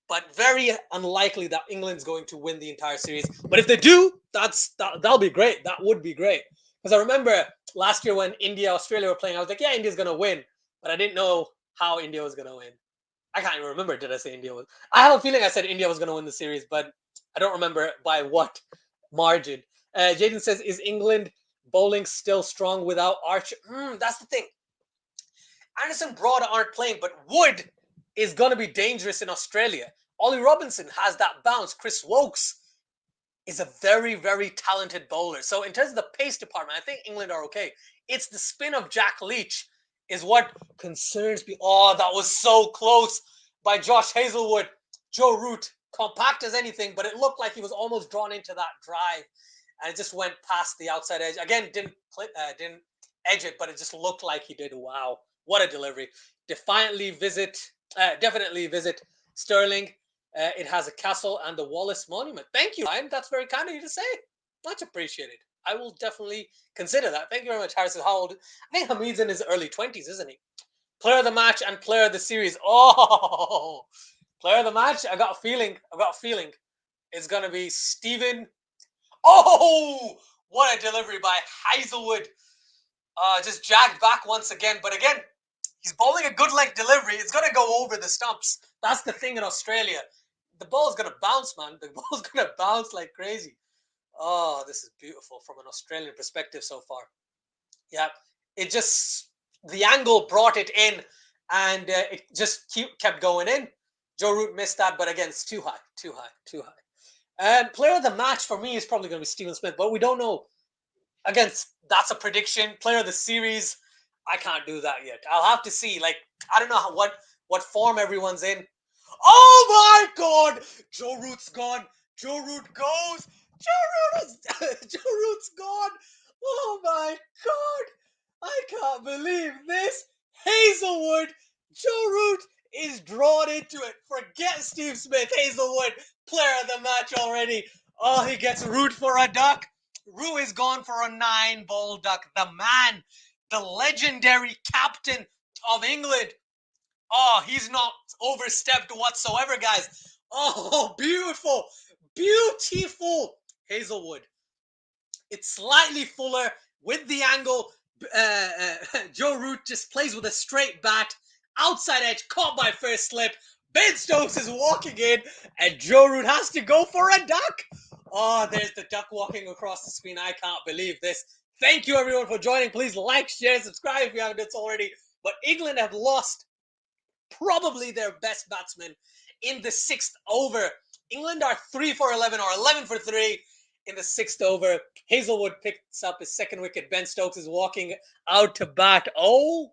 Speaker 1: But very unlikely that England's going to win the entire series. But if they do, that'll be great. That would be great. Because I remember last year when India, Australia were playing, I was like, yeah, India's going to win. But I didn't know how India was going to win. I can't even remember, did I say India was? I have a feeling I said India was going to win the series, but I don't remember by what margin. Jaden says, is England bowling still strong without Archer? That's the thing. Anderson Broad aren't playing, but Wood is going to be dangerous in Australia. Ollie Robinson has that bounce. Chris Wokes is a very, very talented bowler. So in terms of the pace department, I think England are okay. It's the spin of Jack Leach is what concerns me. Oh, that was so close by Josh Hazlewood. Joe Root, compact as anything, but it looked like he was almost drawn into that drive. And it just went past the outside edge. Again, didn't edge it, but it just looked like he did. Wow, what a delivery. Definitely visit Stirling. It has a castle and the Wallace Monument. Thank you, Ryan. That's very kind of you to say. Much appreciated. I will definitely consider that. Thank you very much, Harrison. How old? I think Hameed's in his early 20s, isn't he? Player of the match and player of the series. Oh, player of the match. I got a feeling. It's going to be Stephen. Oh, what a delivery by Hazlewood. Just jagged back once again. But again, he's bowling a good leg delivery. It's going to go over the stumps. That's the thing in Australia. The ball's going to bounce, man. The ball's going to bounce like crazy. Oh, this is beautiful from an Australian perspective so far. Yeah, it just, the angle brought it in and it just kept going in. Joe Root missed that, but again, it's too high, too high, too high. And player of the match for me is probably going to be Stephen Smith, but we don't know. Again, that's a prediction. Player of the series, I can't do that yet. I'll have to see. Like, I don't know what form everyone's in. Oh my God! Joe Root's gone. Joe Root goes. Joe Root's gone. Oh my God! I can't believe this. Hazlewood. Joe Root is drawn into it. Forget Steve Smith. Hazlewood, player of the match already. Oh, he gets Root for a duck. Root is gone for a 9-ball duck. The man, the legendary captain of England. Oh, he's not overstepped whatsoever, guys. Oh, beautiful. Beautiful. Hazlewood. It's slightly fuller with the angle. Joe Root just plays with a straight bat. Outside edge, caught by first slip. Ben Stokes is walking in, and Joe Root has to go for a duck. Oh, there's the duck walking across the screen. I can't believe this. Thank you, everyone, for joining. Please like, share, subscribe if you haven't done so already. But England have lost probably their best batsman in the 6th over. England are 3 for 11 or 11 for 3 in the 6th over. Hazlewood picks up his second wicket. Ben Stokes is walking out to bat. Oh,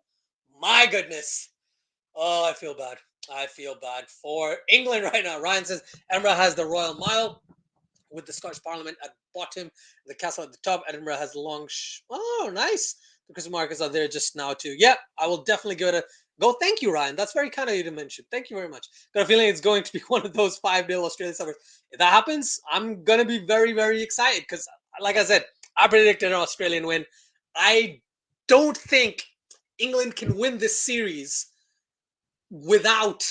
Speaker 1: my goodness. Oh, I feel bad. I feel bad for England right now. Ryan says Edinburgh has the Royal Mile with the Scottish Parliament at bottom, the castle at the top. Edinburgh has long... Oh, nice. The Christmas markets are there just now too. Yeah, I will definitely give it a go. Thank you, Ryan. That's very kind of you to mention. Thank you very much. Got a feeling it's going to be one of those 5-0 Australian summers. If that happens, I'm going to be very, very excited because, like I said, I predicted an Australian win. I don't think England can win this series without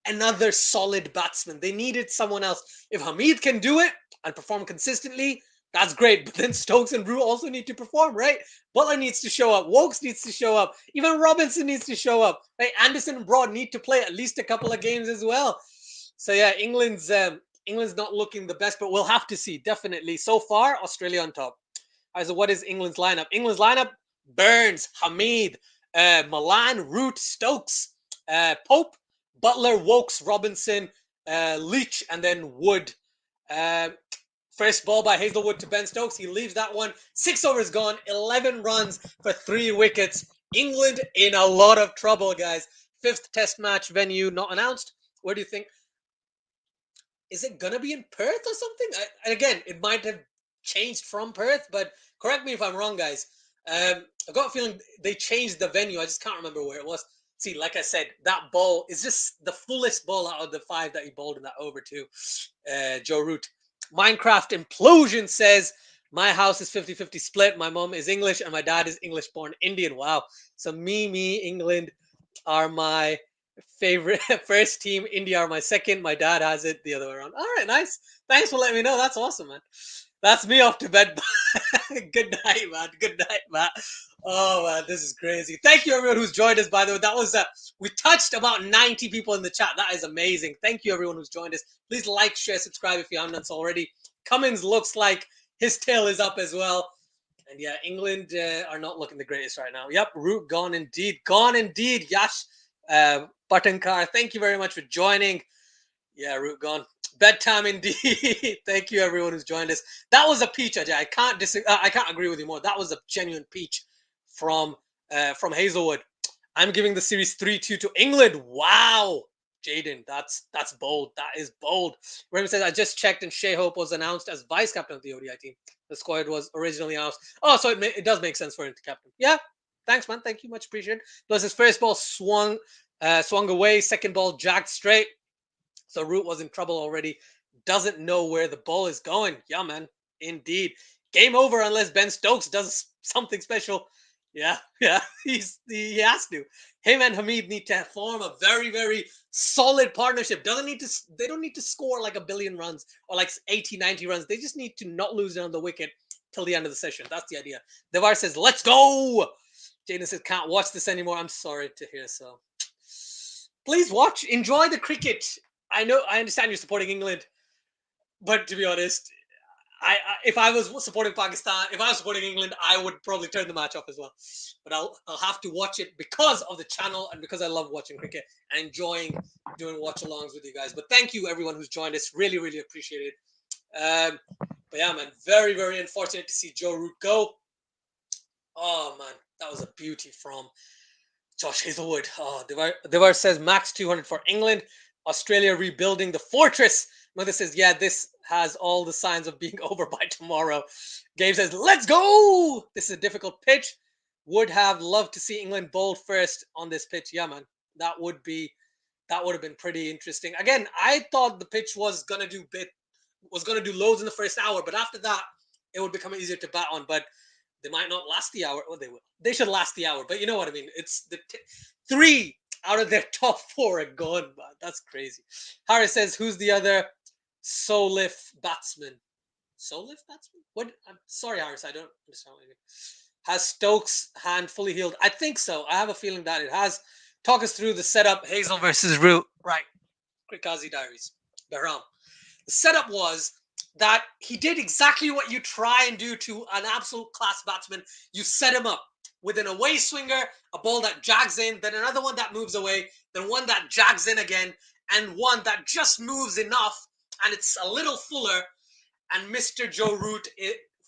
Speaker 1: another solid batsman. They needed someone else. If Hameed can do it and perform consistently, that's great. But then Stokes and Brew also need to perform, right? Buttler needs to show up. Wokes needs to show up. Even Robinson needs to show up. Right? Anderson and Broad need to play at least a couple of games as well. So yeah, England's not looking the best, but we'll have to see. Definitely. So far, Australia on top. All right, so what is England's lineup? England's lineup: Burns, Hameed, Malan, Root, Stokes, Pope, Buttler, Wokes, Robinson, Leach, and then Wood. First ball by Hazlewood to Ben Stokes. He leaves that one. 6 overs gone. 11 runs for 3 wickets. England in a lot of trouble, guys. 5th test match venue not announced. Where do you think? Is it going to be in Perth or something? Again, it might have changed from Perth, but correct me if I'm wrong, guys. I've got a feeling they changed the venue. I just can't remember where it was. See, like I said, that ball is just the fullest ball out of the 5 that he bowled in that over to Joe Root. Minecraft Implosion says, my house is 50-50 split. My mom is English and my dad is English-born Indian. Wow. So England are my favorite first team. India are my second. My dad has it the other way around. All right, nice. Thanks for letting me know. That's awesome, man. That's me off to bed. Good night, man. Good night, Matt. Oh, man, this is crazy. Thank you, everyone who's joined us, by the way. That was, we touched about 90 people in the chat. That is amazing. Thank you, everyone who's joined us. Please like, share, subscribe if you haven't done so already. Cummins looks like his tail is up as well. And yeah, England are not looking the greatest right now. Yep, Root gone indeed. Gone indeed. Yash Buttonkar, thank you very much for joining. Yeah, Root gone. Bedtime indeed. Thank you, everyone who's joined us. That was a peach, Ajay. I can't agree with you more. That was a genuine peach from Hazlewood. I'm giving the series 3-2 to England. Wow, Jaden, that's bold. That is bold. Raymond says, I just checked and Shea Hope was announced as vice captain of the ODI team. The squad was originally announced. Oh, so it does make sense for him to captain. Yeah, thanks, man. Thank you, much appreciated. Plus, his first ball swung away. Second ball jagged straight. So Root was in trouble already. Doesn't know where the ball is going. Yeah, man. Indeed. Game over unless Ben Stokes does something special. Yeah. He has to. Him and Hameed need to form a very, very solid partnership. They don't need to score like 1 billion runs or like 80, 90 runs. They just need to not lose it on the wicket till the end of the session. That's the idea. Devar says, let's go. Jaden says, can't watch this anymore. I'm sorry to hear so. Please watch. Enjoy the cricket. I understand you're supporting England, but to be honest, if I was supporting Pakistan, if I was supporting England, I would probably turn the match off as well. But I'll have to watch it because of the channel and because I love watching cricket and enjoying doing watch-alongs with you guys. But thank you, everyone who's joined us. Really, really appreciate it. But yeah, man, very, very unfortunate to see Joe Root go. Oh, man, that was a beauty from Josh Hazlewood. Oh, Devar says max 200 for England. Australia rebuilding the fortress. Mother says, yeah, this has all the signs of being over by tomorrow. Gabe says, let's go. This is a difficult pitch. Would have loved to see England bowled first on this pitch. Yeah, man, that would have been pretty interesting. Again, I thought the pitch was gonna do loads in the first hour, but after that, it would become easier to bat on. But they might not last the hour. Well, they will. They should last the hour. But you know what I mean. It's the 3 out of their top 4 are gone. Man. That's crazy. Harris says, "Who's the other Solif batsman?" Solif batsman? What? I'm sorry, Harris. I don't understand what you mean. Has Stokes' hand fully healed? I think so. I have a feeling that it has. Talk us through the setup. Hazel versus Root. Right. Krikazi Diaries. Bahram. The setup was that he did exactly what you try and do to an absolute class batsman. You set him up with an away swinger, a ball that jags in, then another one that moves away, then one that jags in again, and one that just moves enough, and it's a little fuller, and Mr. Joe Root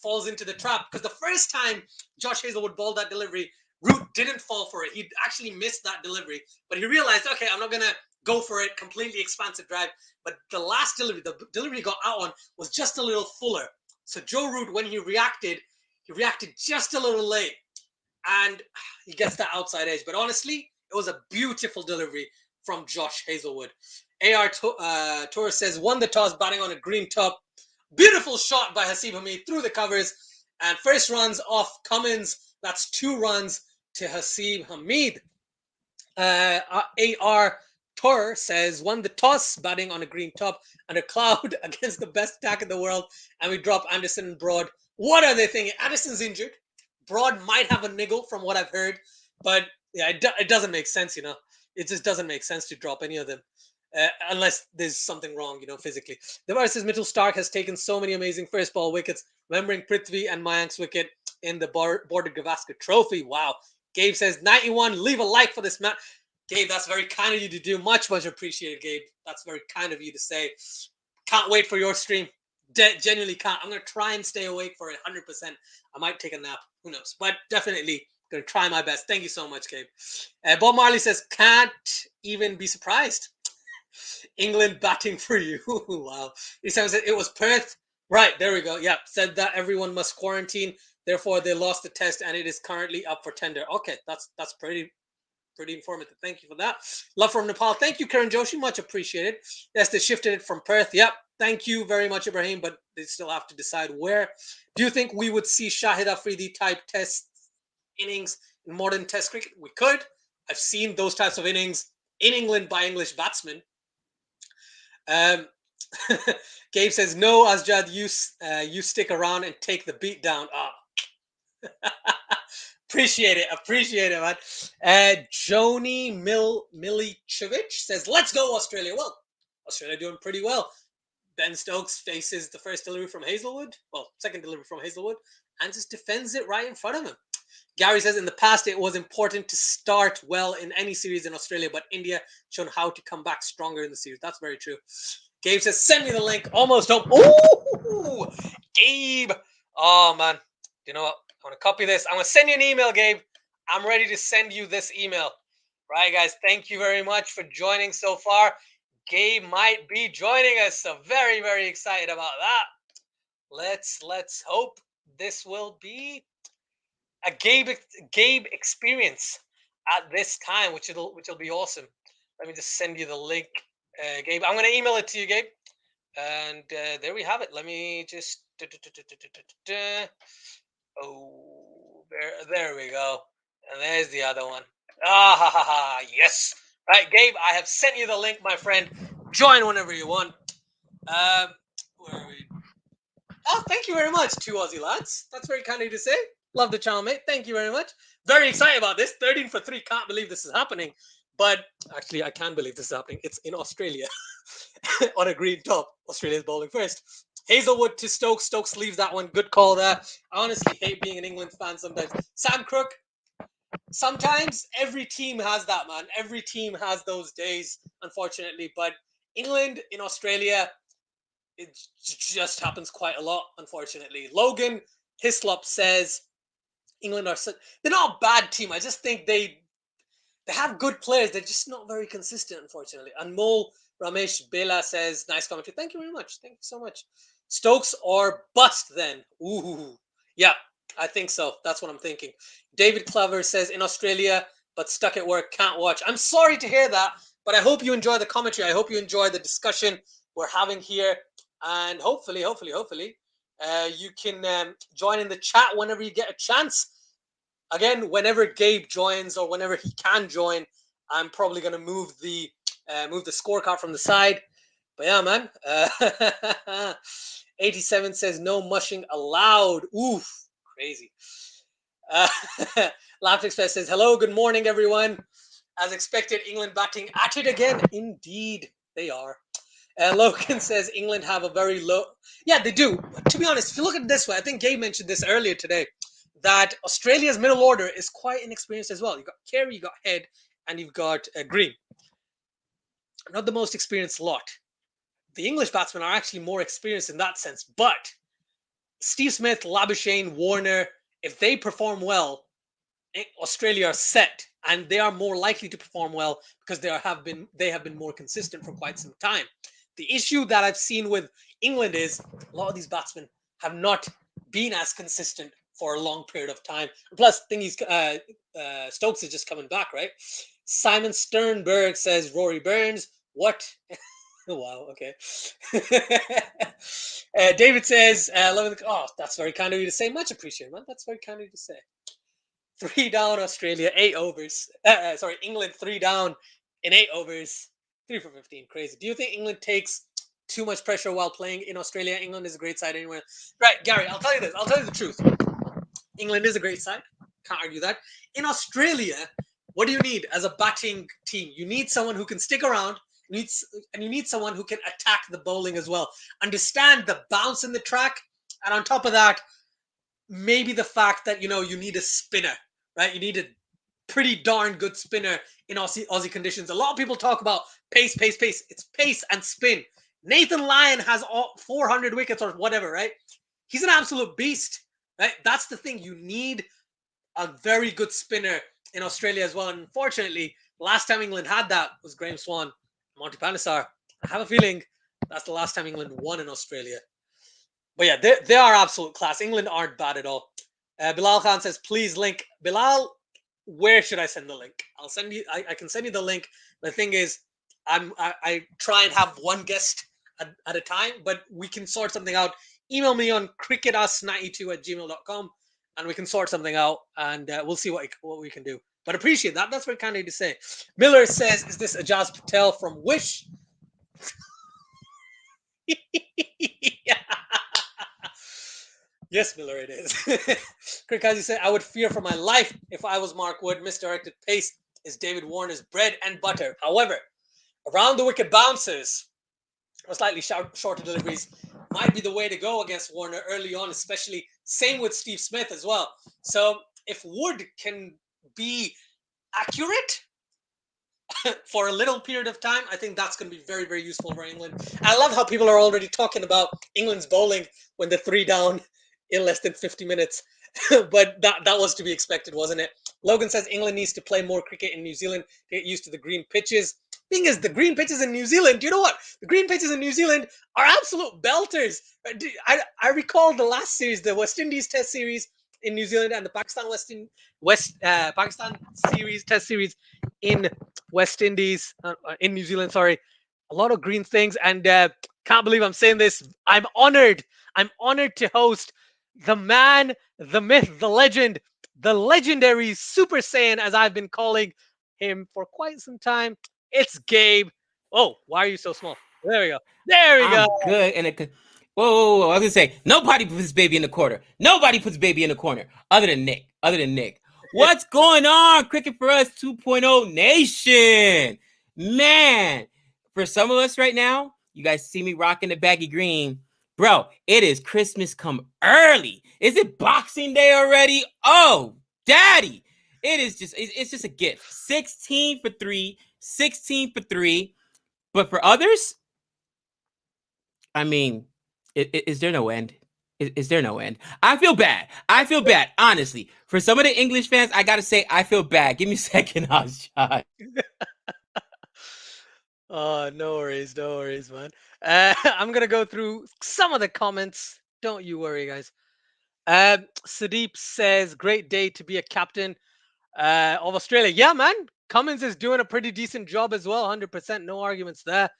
Speaker 1: falls into the trap. Because the first time Josh Hazlewood bowled that delivery, Root didn't fall for it. He actually missed that delivery, but he realized, okay, I'm not going to go for it, completely expansive drive. But the last delivery, the delivery he got out on, was just a little fuller. So Joe Root, when he reacted just a little late, and he gets that outside edge. But honestly, it was a beautiful delivery from Josh Hazlewood. AR Torres says, won the toss batting on a green top. Beautiful shot by Haseeb Hameed through the covers. And first runs off Cummins. That's 2 runs to Haseeb Hameed. AR Torre says, won the toss batting on a green top and a cloud against the best attack in the world, and we drop Anderson and Broad. What are they thinking? Anderson's injured. Broad might have a niggle from what I've heard, but yeah, it doesn't make sense, you know. It just doesn't make sense to drop any of them unless there's something wrong, you know, physically. Devar says Mitchell Starc has taken so many amazing first ball wickets, remembering Prithvi and Mayank's wicket in the Border Gavaskar Trophy. Wow. Gabe says 91. Leave a like for this match. Gabe, that's very kind of you to do. Much appreciated, Gabe. That's very kind of you to say. Can't wait for your stream. Genuinely can't. I'm going to try and stay awake for it 100%. I might take a nap. Who knows? But definitely going to try my best. Thank you so much, Gabe. Bob Marley says, can't even be surprised. England batting for you. Wow. He says it was Perth. Right, there we go. Yeah, said that everyone must quarantine. Therefore, they lost the test and it is currently up for tender. Okay, that's pretty informative. Thank you for that. Love from Nepal. Thank you, Karan Joshi. Much appreciated. Yes, they shifted it from Perth. Yep. Thank you very much, Ibrahim. But they still have to decide where. Do you think we would see Shahid Afridi type test innings in modern test cricket? We could. I've seen those types of innings in England by English batsmen. Gabe says, no, Asjad, you stick around and take the beat down. Appreciate it, man. Jonny Milicevic says, let's go, Australia. Well, Australia doing pretty well. Ben Stokes faces the first delivery from Hazlewood. Well, second delivery from Hazlewood. And just defends it right in front of him. Gary says, in the past, it was important to start well in any series in Australia, but India shown how to come back stronger in the series. That's very true. Gabe says, send me the link. Almost home. Ooh, Gabe. Oh, man. You know what? I'm going to copy this. I'm going to send you an email, Gabe. I'm ready to send you this email. Right, guys? Thank you very much for joining so far. Gabe might be joining us. So very, very excited about that. Let's hope this will be a Gabe experience at this time, which will be awesome. Let me just send you the link, Gabe. I'm going to email it to you, Gabe. And there we have it. Let me just... Oh, there we go. And there's the other one. Yes. Right, Gabe, I have sent you the link, my friend. Join whenever you want. Where are we? Oh, thank you very much, 2 Aussie lads. That's very kind of you to say. Love the channel, mate. Thank you very much. Very excited about this. 13 for 3. Can't believe this is happening. But actually, I can believe this is happening. It's in Australia. On a green top. Australia's bowling first. Hazlewood to Stokes. Stokes leaves that one. Good call there. I honestly hate being an England fan sometimes. Sam Crook. sometimes every team has that, man. Every team has those days, unfortunately. But England in Australia, it just happens quite a lot, unfortunately. Logan Hislop says England are they're not a bad team. I just think they have good players. They're just not very consistent, unfortunately. And Mol Ramesh Bela says, nice commentary. Thank you very much. Thank you so much. Stokes or bust then? Ooh. Yeah, I think so. That's what I'm thinking. David Clever says, in Australia, but stuck at work, can't watch. I'm sorry to hear that, but I hope you enjoy the commentary. I hope you enjoy the discussion we're having here. And hopefully, you can join in the chat whenever you get a chance. Again, whenever Gabe joins or whenever he can join, I'm probably going to move the scorecard from the side. But yeah, man. 87 says no mushing allowed. Oof, crazy. Laugh Express says hello, good morning, everyone. As expected, England batting at it again. Indeed, they are. Logan says England have a very low. Yeah, they do. To be honest, if you look at it this way, I think Gabe mentioned this earlier today, that Australia's middle order is quite inexperienced as well. You've got Carey, you've got Head, and you've got Green. Not the most experienced lot. The English batsmen are actually more experienced in that sense. But Steve Smith, Labuschagne, Warner, if they perform well, Australia are set, and they are more likely to perform well because they have been more consistent for quite some time. The issue that I've seen with England is a lot of these batsmen have not been as consistent for a long period of time. Plus, Stokes is just coming back, right? Simon Sternberg says Rory Burns. What? Wow, okay. David says, that's very kind of you to say. Much appreciated, man. That's very kind of you to say. 3 down Australia, 8 overs. England 3 down in 8 overs. 3 for 15. Crazy. Do you think England takes too much pressure while playing in Australia? England is a great side anywhere. Right, Gary, I'll tell you this. I'll tell you the truth. England is a great side. Can't argue that. In Australia, what do you need as a batting team? You need someone who can stick around, and you need someone who can attack the bowling as well. Understand the bounce in the track, and on top of that, maybe the fact that, you need a spinner, right? You need a pretty darn good spinner in Aussie conditions. A lot of people talk about pace. It's pace and spin. Nathan Lyon has 400 wickets or whatever, right? He's an absolute beast, right? That's the thing. You need a very good spinner in Australia as well. And unfortunately, last time England had that was Graham Swan, Monty Panesar. I have a feeling that's the last time England won in Australia. But yeah, they are absolute class. England aren't bad at all. Bilal Khan says, please link. Bilal, where should I send the link? I'll send you. I can send you the link. The thing is, I try and have one guest at a time, but we can sort something out. Email me on cricketus92@gmail.com, and we can sort something out, and we'll see what we can do. But appreciate that. That's very kind of you to say. Miller says, is this Ajaz Patel from Wish? Yeah. Yes, Miller, it is. Krikazi said, I would fear for my life if I was Mark Wood. Misdirected pace is David Warner's bread and butter. However, around the wicket bounces or slightly shorter deliveries might be the way to go against Warner early on, especially same with Steve Smith as well. So if Wood can be accurate for a little period of time, I think that's going to be very, very useful for England. I love how people are already talking about England's bowling when they're 3 down in less than 50 minutes. But that was to be expected, wasn't it? Logan says England needs to play more cricket in New Zealand to get used to the green pitches. Thing is, the green pitches in New Zealand, do you know what? The green pitches in New Zealand are absolute belters. I recall the last series, the West Indies Test series in New Zealand and the Pakistan Pakistan series, Test series in West Indies, in New Zealand, sorry. A lot of green things, and can't believe I'm saying this. I'm honored to host the man, the myth, the legend, the legendary Super Saiyan, as I've been calling him for quite some time. It's Gabe. Oh, why are you so small? There we go.
Speaker 2: I'm good. And whoa. I was gonna say nobody puts baby in the corner. Nobody puts baby in the corner other than Nick. What's going on, Cricket for Us 2.0 Nation? Man, for some of us right now, you guys see me rocking the baggy green. Bro, it is Christmas come early. Is it Boxing Day already? Oh, daddy. it's just a gift. 16 for 3, 16 for 3. But for others, I mean, is there no end? Is there no end? I feel bad. Honestly. For some of the English fans, I got to say, I feel bad. Give me a second, Josh.
Speaker 1: Oh, no worries, man. I'm going to go through some of the comments. Don't you worry, guys. Sadeep says, great day to be a captain of Australia. Yeah, man. Cummins is doing a pretty decent job as well. 100%. No arguments there.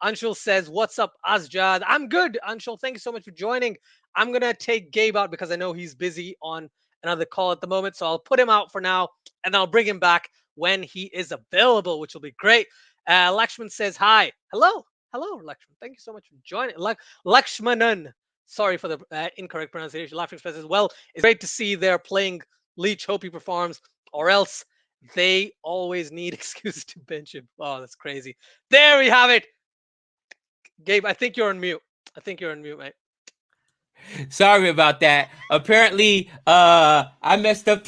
Speaker 1: Anshul says, what's up, Asjad? I'm good, Anshul. Thank you so much for joining. I'm going to take Gabe out because I know he's busy on another call at the moment. So I'll put him out for now and I'll bring him back when he is available, which will be great. Lakshman says, hi. Hello, Lakshman. Thank you so much for joining. Lakshmanan. Sorry for the incorrect pronunciation. Lakshman says, well, it's great to see they're playing Leach. Hope he performs, or else they always need excuses to bench him. Oh, that's crazy. There we have it. Gabe, I think you're on mute. Mate.
Speaker 2: Sorry about that. Apparently, I messed up.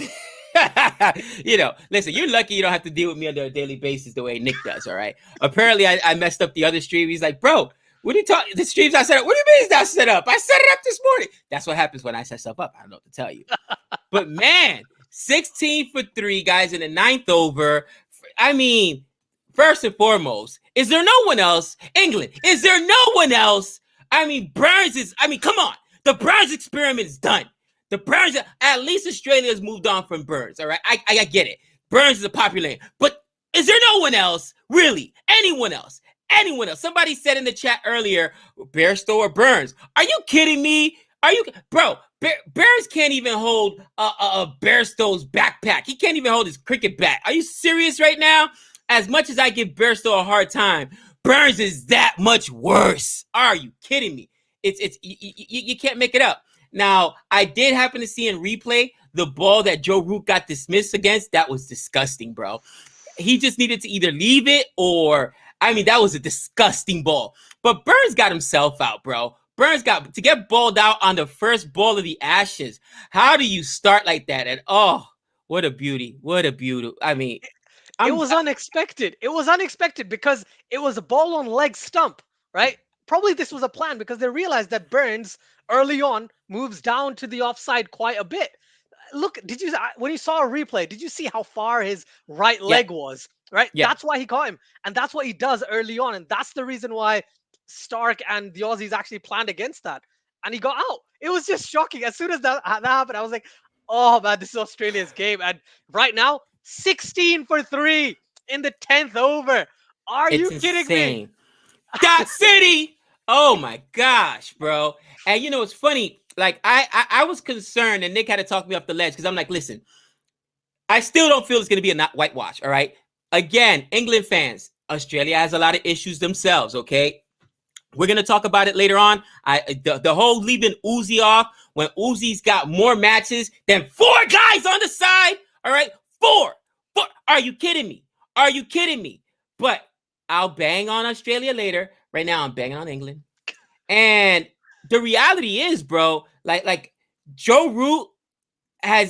Speaker 2: Listen, you're lucky you don't have to deal with me on a daily basis the way Nick does, all right? Apparently, I messed up the other stream. He's like, bro, what are you talking? The streams I set up. What do you mean it's not set up? I set it up this morning. That's what happens when I set stuff up. I don't know what to tell you. But man, 16 for 3, guys, in the 9th over. I mean, first and foremost, is there no one else? England, is there no one else? I mean, come on. The Burns experiment is done. At least Australia has moved on from Burns, all right? I get it. Burns is a popular name. But is there no one else? Really? Anyone else? Somebody said in the chat earlier, Bairstow or Burns. Are you kidding me? Bro, Burns can't even hold Bairstow's backpack. He can't even hold his cricket bat. Are you serious right now? As much as I give Bairstow a hard time, Burns is that much worse. Are you kidding me? You can't make it up. Now, I did happen to see in replay the ball that Joe Root got dismissed against. That was disgusting, bro. He just needed to either leave it or, that was a disgusting ball. But Burns got himself out, bro. Burns got to get balled out on the first ball of the Ashes. How do you start like that? And what a beauty.
Speaker 1: It was unexpected. It was unexpected because it was a ball on leg stump, right? Probably this was a plan because they realized that Burns early on moves down to the offside quite a bit. Look, when you saw a replay, did you see how far his right leg was, right? Yeah. That's why he caught him. And that's what he does early on. And that's the reason why Starc and the Aussies actually planned against that. And he got out. It was just shocking. As soon as that happened, I was like, oh, man, this is Australia's game. And right now, 16 for 3 in the 10th over. Are you kidding me?
Speaker 2: That city! Oh, my gosh, bro. And it's funny. Like, I was concerned, and Nick had to talk me off the ledge because I'm like, listen, I still don't feel it's going to be a whitewash, all right? Again, England fans, Australia has a lot of issues themselves, okay? We're going to talk about it later on. The whole leaving Uzi off when Uzi's got more matches than 4 guys on the side, all right? 4. Are you kidding me? But I'll bang on Australia later. Right now, I'm banging on England. And the reality is, bro, like Joe Root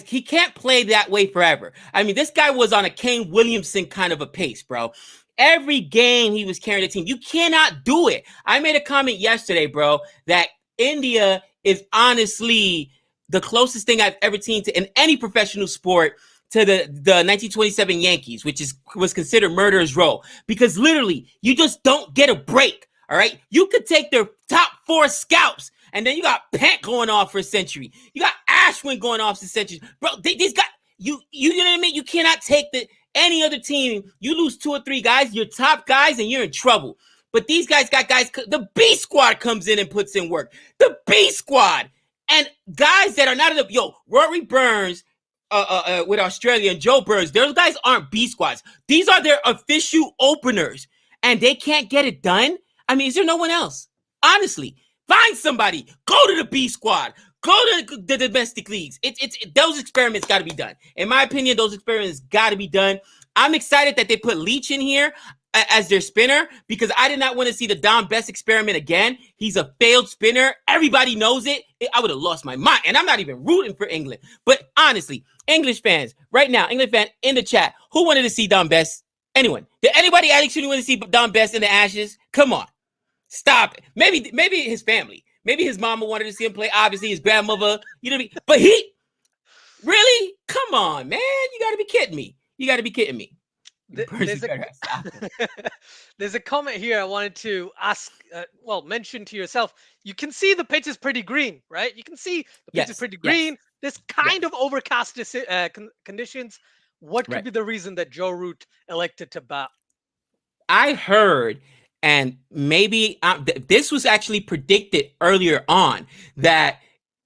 Speaker 2: he can't play that way forever. This guy was on a Kane Williamson kind of a pace, bro. Every game he was carrying the team. You cannot do it. I made a comment yesterday, bro, that India is honestly the closest thing I've ever seen to in any professional sport to the 1927 Yankees, which was considered murderer's row, because literally you just don't get a break. All right, you could take their top 4 scalps, and then you got Pant going off for a century. You got Ashwin going off for a century, bro. These guys, you know what I mean? You cannot take any other team. You lose 2 or 3 guys, your top guys, and you're in trouble. But these guys got guys. The B squad comes in and puts in work. The B squad and guys that are not in the Rory Burns. With Australia and Joe Burns, those guys aren't B squads. These are their official openers, and they can't get it done. Is there no one else? Honestly, find somebody. Go to the B squad. Go to the domestic leagues. Those experiments got to be done. In my opinion, those experiments got to be done. I'm excited that they put Leach in here. as their spinner because I did not want to see the Dom Bess experiment again. He's a failed spinner. Everybody knows it. I would have lost my mind. And I'm not even rooting for England. But honestly, English fans, right now, England fan in the chat, who wanted to see Dom Bess? Anyone? Did anybody actually want to see Dom Bess in the Ashes? Come on. Stop it. Maybe his family. Maybe his mama wanted to see him play. Obviously, his grandmother. You know what I mean? But he... Really? Come on, man. You got to be kidding me.
Speaker 3: There's a comment here I wanted to ask, mention to yourself. You can see the pitch is pretty green, right? You can see the pitch is pretty green. Yes. There's kind of overcast conditions. What could be the reason that Joe Root elected to bat?
Speaker 2: I heard, and maybe this was actually predicted earlier on, that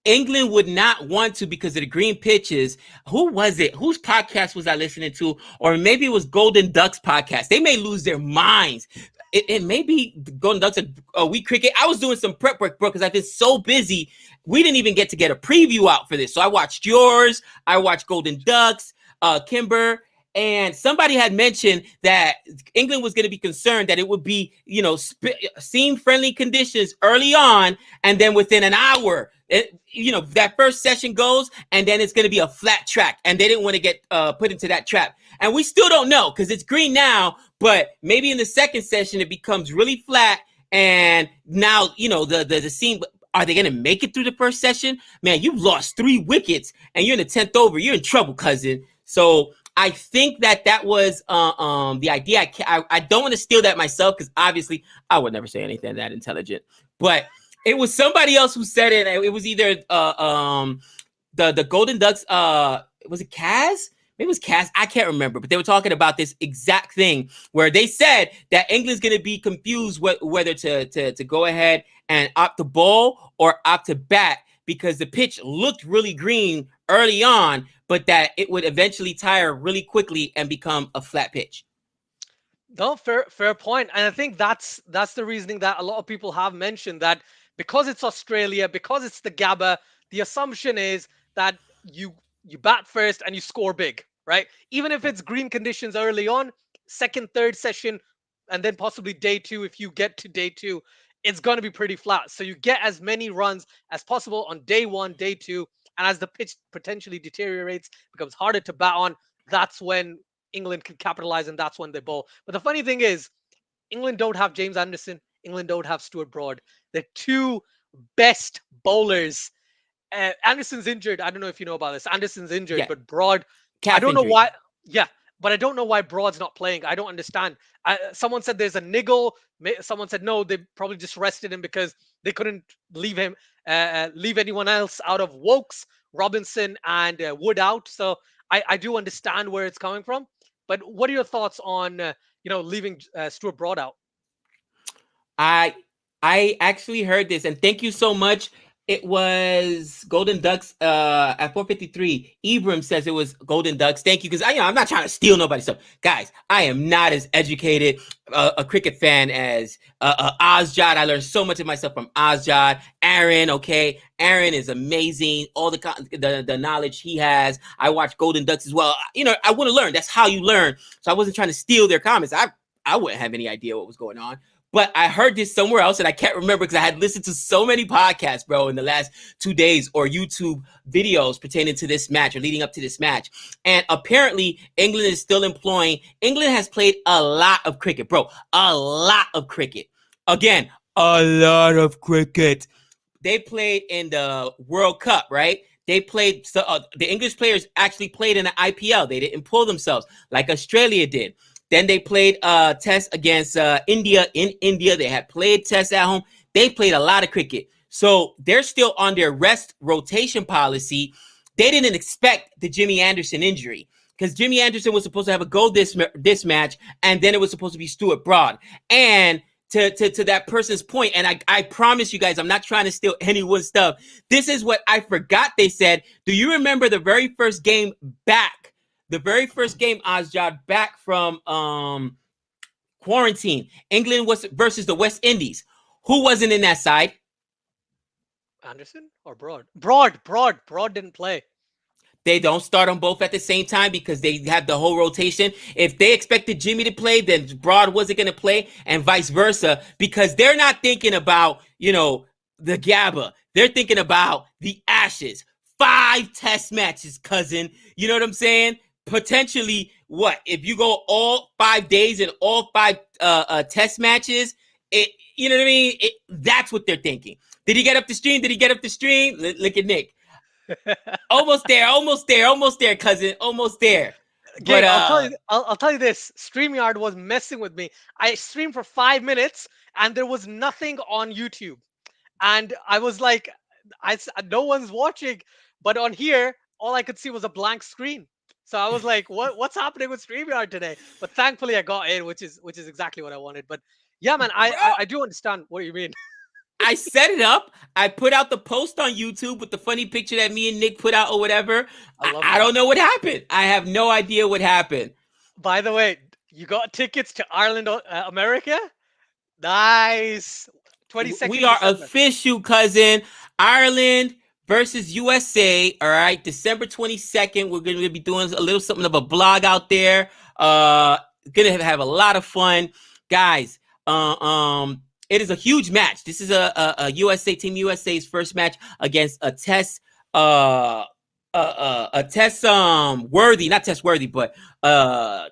Speaker 2: England would not want to because of the green pitches. Who was it? Whose podcast was I listening to? Or maybe it was Golden Ducks podcast. They may lose their minds. It may be Golden Ducks a week cricket. I was doing some prep work, bro, because I've been so busy. We didn't even get to get a preview out for this. So I watched yours. I watched Golden Ducks, Kimber. And somebody had mentioned that England was going to be concerned that it would be, seam-friendly conditions early on, and then within an hour, that first session goes, and then it's going to be a flat track, and they didn't want to get put into that trap. And we still don't know because it's green now, but maybe in the second session it becomes really flat, and now the seam. Are they going to make it through the first session? Man, you've lost 3 wickets, and you're in the 10th over. You're in trouble, cousin. So I think that was the idea. I don't want to steal that myself because obviously I would never say anything that intelligent. But it was somebody else who said it. It was either the Golden Ducks. Was it Kaz? Maybe it was Kaz. I can't remember. But they were talking about this exact thing where they said that England's going to be confused whether to go ahead and opt to bowl or opt to bat because the pitch looked really green early on, but that it would eventually tire really quickly and become a flat pitch.
Speaker 3: No, fair point. And I think that's the reasoning that a lot of people have mentioned, that because it's Australia, because it's the Gabba, the assumption is that you bat first and you score big, right? Even if it's green conditions early on, second, third session, and then possibly day 2, if you get to day 2, it's going to be pretty flat. So you get as many runs as possible on day 1, day 2, and as the pitch potentially deteriorates, becomes harder to bat on, that's when England can capitalize, and that's when they bowl. But the funny thing is, England don't have James Anderson. England don't have Stuart Broad. The 2 best bowlers. Anderson's injured. I don't know if you know about this. Anderson's injured, but Broad, I don't know why. Yeah, but I don't know why Broad's not playing. I don't understand. Someone said there's a niggle. Someone said no, they probably just rested him because they couldn't leave anyone else out of Wokes, Robinson, and Wood out. So I do understand where it's coming from. But what are your thoughts on leaving Stuart Broad out?
Speaker 2: I actually heard this, and thank you so much. It was Golden Ducks at 4:53. Ibram says it was Golden Ducks. Thank you, because I'm not trying to steal nobody's stuff. Guys, I am not as educated a cricket fan as Ozjad. I learned so much of myself from Ozjad. Aaron, okay? Aaron is amazing. All the knowledge he has. I watch Golden Ducks as well. I want to learn. That's how you learn. So I wasn't trying to steal their comments. I wouldn't have any idea what was going on. But I heard this somewhere else, and I can't remember because I had listened to so many podcasts, bro, in the last 2 days, or YouTube videos pertaining to this match or leading up to this match. And apparently, England is still employing. England has played a lot of cricket, bro. A lot of cricket. Again, a lot of cricket. They played in the World Cup, right? They played. The English players actually played in the IPL. They didn't pull themselves like Australia did. Then they played Test against India in India. They had played Test at home. They played a lot of cricket. So they're still on their rest rotation policy. They didn't expect the Jimmy Anderson injury because Jimmy Anderson was supposed to have a go this match, and then it was supposed to be Stuart Broad. And to that person's point, and I promise you guys, I'm not trying to steal anyone's stuff. This is what I forgot they said. Do you remember the very first game back? The very first game, Ozjad, back from quarantine. England was versus the West Indies. Who wasn't in that side?
Speaker 3: Anderson or Broad? Broad didn't play.
Speaker 2: They don't start them both at the same time because they have the whole rotation. If they expected Jimmy to play, then Broad wasn't going to play, and vice versa, because they're not thinking about, the Gabba. They're thinking about the Ashes. 5 test matches, cousin. You know what I'm saying? Potentially, what? If you go all 5 days and all 5 test matches, you know what I mean? That's what they're thinking. Did he get up the stream? Look at Nick. Almost there, cousin. Almost there.
Speaker 3: Gabe,
Speaker 2: But
Speaker 3: I'll tell you this. StreamYard was messing with me. I streamed for 5 minutes and there was nothing on YouTube. And I was like, no one's watching. But on here, all I could see was a blank screen. So I was like, what's happening with StreamYard today? But thankfully I got in, which is exactly what I wanted. But yeah, man, I do understand what you mean.
Speaker 2: I set it up. I put out the post on YouTube with the funny picture that me and Nick put out or whatever. I don't know what happened. I have no idea what happened.
Speaker 3: By the way, you got tickets to Ireland, America? Nice. 22nd.
Speaker 2: We are official, cousin. Ireland versus USA. All right, December 22nd. We're going to be doing a little something of a blog out there. Gonna have a lot of fun, guys. It is a huge match. This is a USA Team USA's first match against a test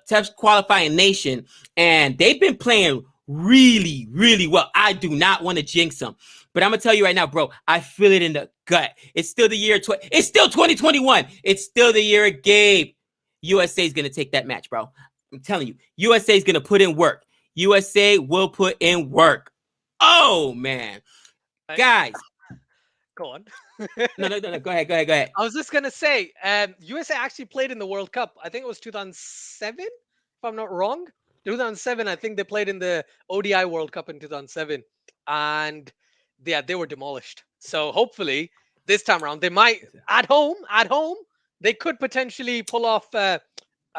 Speaker 2: test qualifying nation, and they've been playing really, really well. I do not want to jinx them, but I'm gonna tell you right now, bro. I feel it in the gut. It's still the year. It's still 2021. It's still the year of Gabe. USA is gonna take that match, bro. I'm telling you, USA is gonna put in work. USA will put in work. Oh man, guys,
Speaker 3: go on.
Speaker 2: no. Go ahead.
Speaker 3: I was just gonna say, USA actually played in the World Cup. I think it was 2007, if I'm not wrong. 2007. I think they played in the ODI World Cup in 2007, and they were demolished. So hopefully this time around they might at home they could potentially pull off a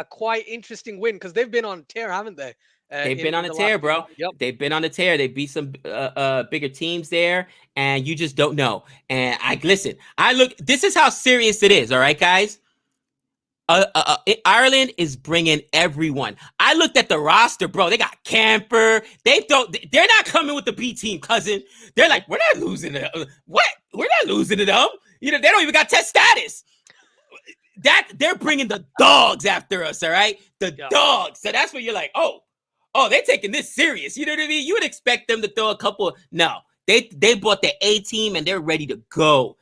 Speaker 3: quite interesting win because they've been on tear, haven't they?
Speaker 2: They've been on a tear, bro.
Speaker 3: Yep.
Speaker 2: They've been on a tear. They beat some bigger teams there, and you just don't know. And listen. This is how serious it is. All right, guys. Ireland is bringing everyone. I looked at the roster, bro. They got Camper. They're not coming with the B team, cousin. They're like, we're not losing to them. What? We're not losing to them. They don't even got test status. They're bringing the dogs after us. All right, the dogs. So that's when you're like, oh, they're taking this serious. You know what I mean? You would expect them to throw a couple. No, they bought the A team and they're ready to go.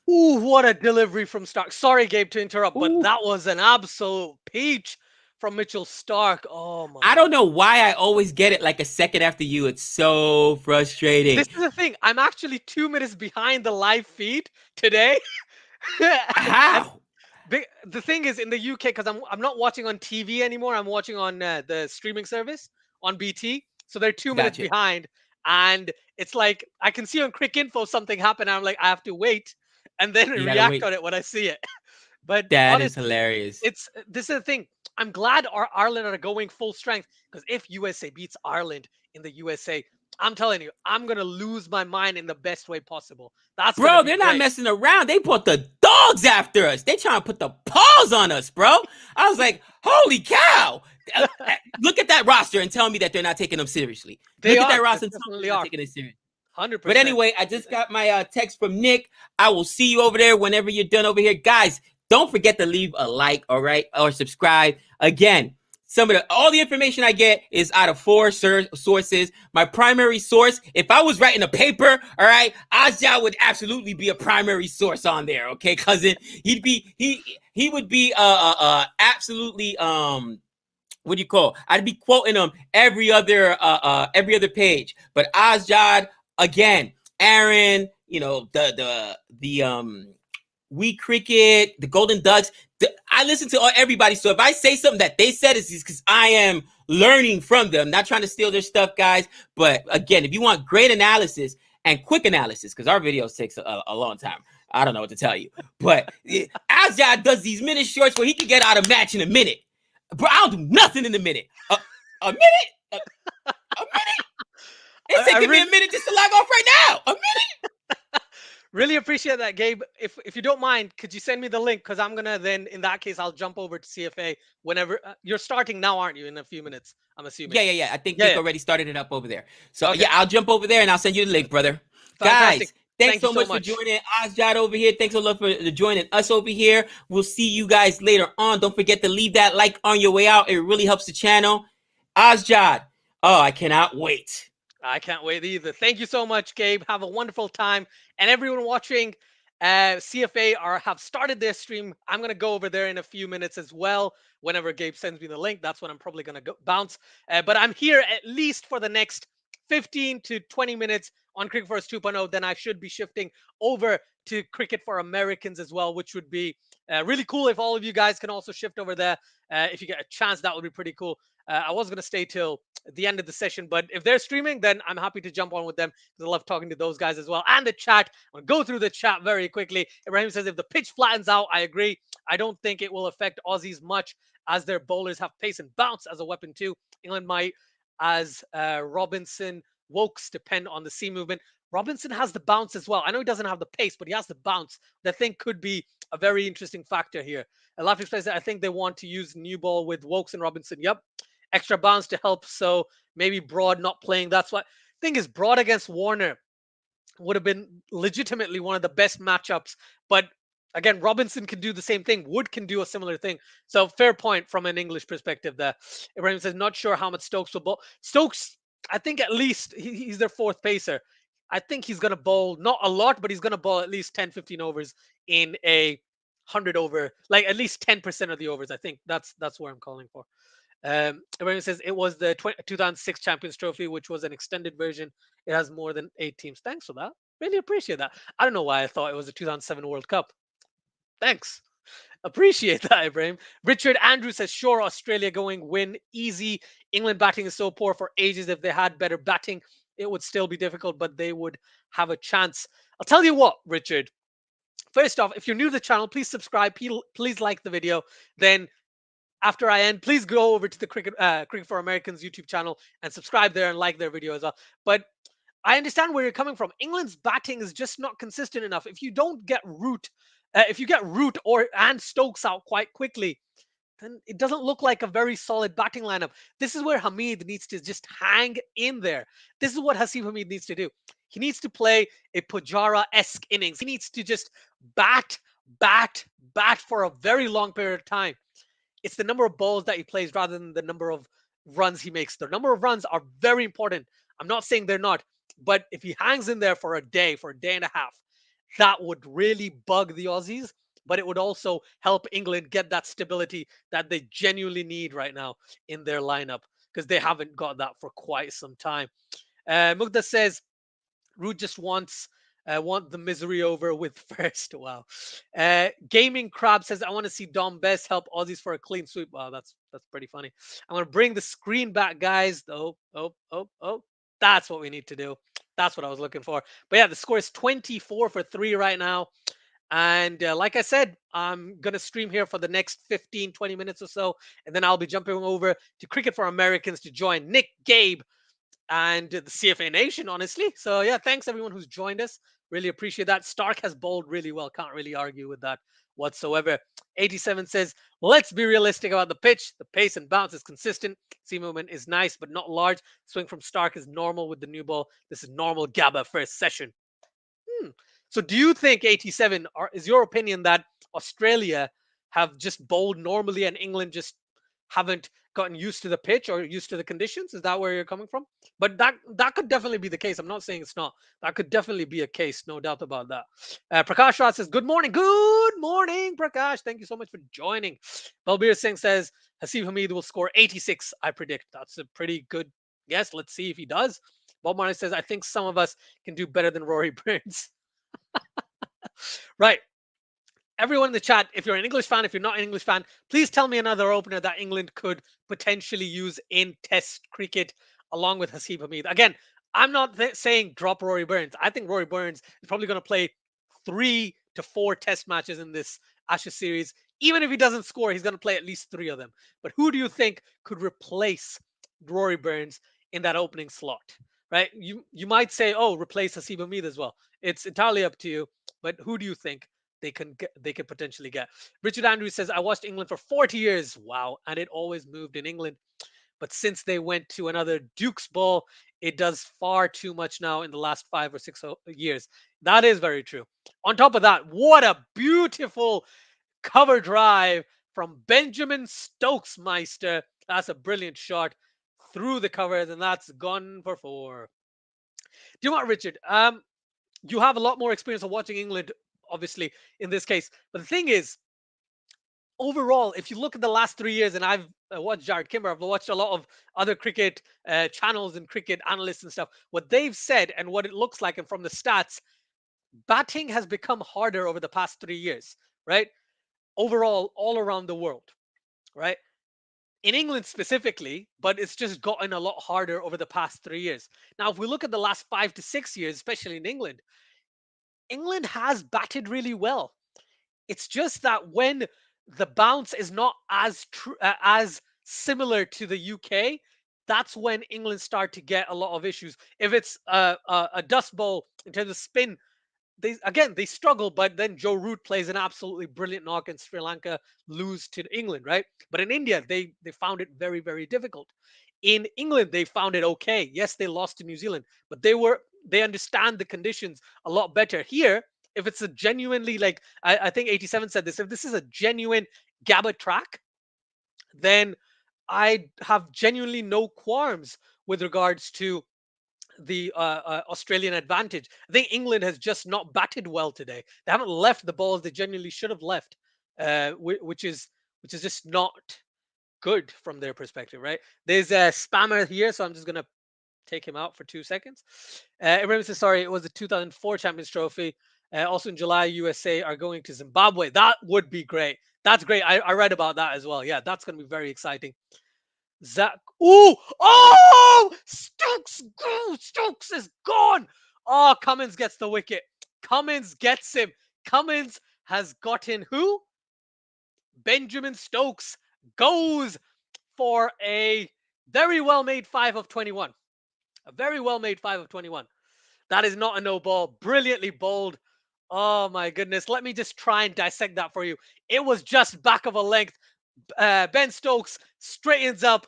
Speaker 3: Ooh, what a delivery from Starc. Sorry, Gabe, to interrupt, but that was an absolute peach from Mitchell Starc. Oh my!
Speaker 2: I don't know why I always get it like a second after you. It's so frustrating.
Speaker 3: This is the thing. I'm actually 2 minutes behind the live feed today.
Speaker 2: How?
Speaker 3: The thing is, in the UK, because I'm not watching on TV anymore. I'm watching on the streaming service on BT. So they're 2 minutes behind, and it's like I can see on Quick Info something happen. And I'm like, I have to wait, and then react on it when I see it. But
Speaker 2: that is hilarious.
Speaker 3: This is the thing. I'm glad Ireland are going full strength, because if USA beats Ireland in the USA, I'm telling you, I'm gonna lose my mind in the best way possible.
Speaker 2: Bro, they're not messing around. They brought the dogs after us. They trying to put the paws on us, bro. I was like, holy cow. Look at that roster and tell me that they're not taking them seriously. Look at that roster and tell me they're not taking it serious.
Speaker 3: 100%.
Speaker 2: But anyway, I just got my text from Nick. I will see you over there whenever you're done over here. Guys, don't forget to leave a like, all right, or subscribe. Again, all the information I get is out of 4 sources. My primary source, if I was writing a paper, all right, Jhye would absolutely be a primary source on there, okay, cousin? He would be absolutely what do you call? I'd be quoting him every other page. But Jhye, again, Aaron, the We Cricket, the Golden Ducks. I listen to everybody. So if I say something that they said, it's because I am learning from them, not trying to steal their stuff, guys. But again, if you want great analysis and quick analysis, because our videos takes a long time, I don't know what to tell you. But Jhye does these minute shorts where he can get out a match in a minute. Bro, I'll do nothing in a minute. A minute? A minute? It's taking me a minute just to log off right now. A minute?
Speaker 3: Really appreciate that, Gabe. If you don't mind, could you send me the link? Because I'm gonna then, in that case, I'll jump over to CFA whenever you're starting now, aren't you? In a few minutes, I'm assuming.
Speaker 2: Yeah. I think
Speaker 3: Yeah,
Speaker 2: Nick
Speaker 3: yeah.
Speaker 2: already started it up over there. So
Speaker 3: Okay,
Speaker 2: yeah, I'll jump over there and I'll send you the link, brother.
Speaker 3: fantastic.
Speaker 2: Guys, thanks
Speaker 3: Thank you
Speaker 2: so
Speaker 3: so
Speaker 2: much for
Speaker 3: much.
Speaker 2: joining Asjad over here. Thanks a lot for joining us over here. We'll see you guys later on. Don't forget to leave that like on your way out. It really helps the channel. Asjad, oh, I cannot wait.
Speaker 3: I can't wait either. Thank you so much, Gabe. Have a wonderful time. And everyone watching, CFA have started their stream. I'm going to go over there in a few minutes as well. Whenever Gabe sends me the link, that's when I'm probably going to go bounce. But I'm here at least for the next 15 to 20 minutes on Cricket First 2.0. Then I should be shifting over to Cricket for Americans as well, which would be really cool if all of you guys can also shift over there. If you get a chance, that would be pretty cool. I was going to stay till the end of the session, but if they're streaming, then I'm happy to jump on with them because I love talking to those guys as well. And the chat, I'm going to go through the chat very quickly. Ibrahim says, if the pitch flattens out, I agree. I don't think it will affect Aussies much as their bowlers have pace and bounce as a weapon too. England might, as Robinson, Wokes depend on the sea movement. Robinson has the bounce as well. I know he doesn't have the pace, but he has the bounce. That thing could be a very interesting factor here. Laugh explains that I think they want to use new ball with Wokes and Robinson. Yep. Extra bounce to help. So maybe Broad not playing. That's what thing is. Broad against Warner would have been legitimately one of the best matchups. But again, Robinson can do the same thing. Wood can do a similar thing. So fair point from an English perspective there. Ibrahim says, not sure how much Stokes will bowl. Stokes, I think at least he's their fourth pacer. I think he's going to bowl not a lot, but he's going to bowl at least 10, 15 overs in a 100 over, like at least 10% of the overs. I think that's where I'm calling for. Everyone says it was the 2006 Champions Trophy, which was an extended version. It has more than 8 teams. Thanks for that. Really appreciate that. I don't know why I thought it was the 2007 World Cup. Thanks. Appreciate that, Ibrahim. Richard Andrews says, sure, Australia going win easy. England batting is so poor for ages. If they had better batting, it would still be difficult, but they would have a chance. I'll tell you what, Richard. First off, if you're new to the channel, please subscribe. Please like the video. Then after I end, please go over to the Cricket for Americans YouTube channel and subscribe there and like their video as well. But I understand where you're coming from. England's batting is just not consistent enough. If you don't get Root, if you get Root and Stokes out quite quickly, then it doesn't look like a very solid batting lineup. This is where Hameed needs to just hang in there. This is what Hameed needs to do. He needs to play a Pujara-esque innings. He needs to just bat for a very long period of time. It's the number of balls that he plays rather than the number of runs he makes. The number of runs are very important. I'm not saying they're not, but if he hangs in there for a day and a half, that would really bug the Aussies, but it would also help England get that stability that they genuinely need right now in their lineup because they haven't got that for quite some time. Mugda says, Root just want the misery over with first. Wow. Gaming Crab says, I want to see Dom Bess help Aussies for a clean sweep. Wow, that's pretty funny. I'm going to bring the screen back, guys. Oh. That's what we need to do. That's what I was looking for. But yeah, the score is 24 for 3 right now. And like I said, I'm going to stream here for the next 15, 20 minutes or so. And then I'll be jumping over to Cricket for Americans to join Nick, Gabe, and the CFA Nation, honestly. So yeah, thanks everyone who's joined us. Really appreciate that. Starc has bowled really well. Can't really argue with that whatsoever. 87 says, let's be realistic about the pitch. The pace and bounce is consistent. Sea movement is nice, but not large. Swing from Starc is normal with the new ball. This is normal Gabba first session. So do you think, 87, is your opinion that Australia have just bowled normally and England just haven't gotten used to the pitch or used to the conditions? Is that where you're coming from? But that could definitely be the case. I'm not saying it's not. That could definitely be a case, no doubt about that. Prakash Raj says, good morning. Good morning, Prakash. Thank you so much for joining. Balbir Singh says, Hameed will score 86, I predict. That's a pretty good guess. Let's see if he does. Bob Marnus says, I think some of us can do better than Rory Burns. Right. Everyone in the chat, if you're an English fan, if you're not an English fan, please tell me another opener that England could potentially use in Test cricket along with Hameed. Again, I'm not saying drop Rory Burns. I think Rory Burns is probably going to play 3 to 4 Test matches in this Ashes series. Even if he doesn't score, he's going to play at least 3 of them. But who do you think could replace Rory Burns in that opening slot? Right? You might say, oh, replace Hameed as well. It's entirely up to you. but who do you think they could potentially get? Richard Andrews says, I watched England for 40 years. Wow. And it always moved in England. But since they went to another Duke's ball, it does far too much now in the last 5 or 6 years. That is very true. On top of that, what a beautiful cover drive from Benjamin Stokes Meister. That's a brilliant shot through the covers, and that's gone for four. Do you know what, Richard? You have a lot more experience of watching England, obviously, in this case. But the thing is, overall, if you look at the last 3 years, and I've watched Jared Kimber, I've watched a lot of other cricket channels and cricket analysts and stuff, what they've said and what it looks like, and from the stats, batting has become harder over the past 3 years, right? Overall, all around the world, right? In England specifically, but it's just gotten a lot harder over the past 3 years. Now, if we look at the last 5 to 6 years, especially in England, England has batted really well. It's just that when the bounce is not as similar to the UK, that's when England start to get a lot of issues. If it's a dust bowl in terms of spin, they struggle, but then Joe Root plays an absolutely brilliant knock and Sri Lanka lose to England, right? But in India, they found it very, very difficult. In England, they found it okay. Yes, they lost to New Zealand, but they understand the conditions a lot better. Here, if it's a genuinely, like I think 87 said this, if this is a genuine Gabba track, then I have genuinely no qualms with regards to the Australian advantage. I think England has just not batted well today. They haven't left the balls they genuinely should have left, which is just not good from their perspective, right? There's a spammer here, so I'm just gonna take him out for 2 seconds. Ibrahim says, sorry, it was the 2004 Champions Trophy. Also in July, USA are going to Zimbabwe. That would be great. That's great. I read about that as well. Yeah, that's going to be very exciting. Zach. Ooh! Oh! Stokes! Go! Stokes is gone! Oh, Cummins gets the wicket. Cummins gets him. Cummins has gotten who? Benjamin Stokes goes for a very well made 5 of 21. A very well made 5 of 21. That is not a no ball. Brilliantly bowled. Oh my goodness. Let me just try and dissect that for you. It was just back of a length. Ben Stokes straightens up.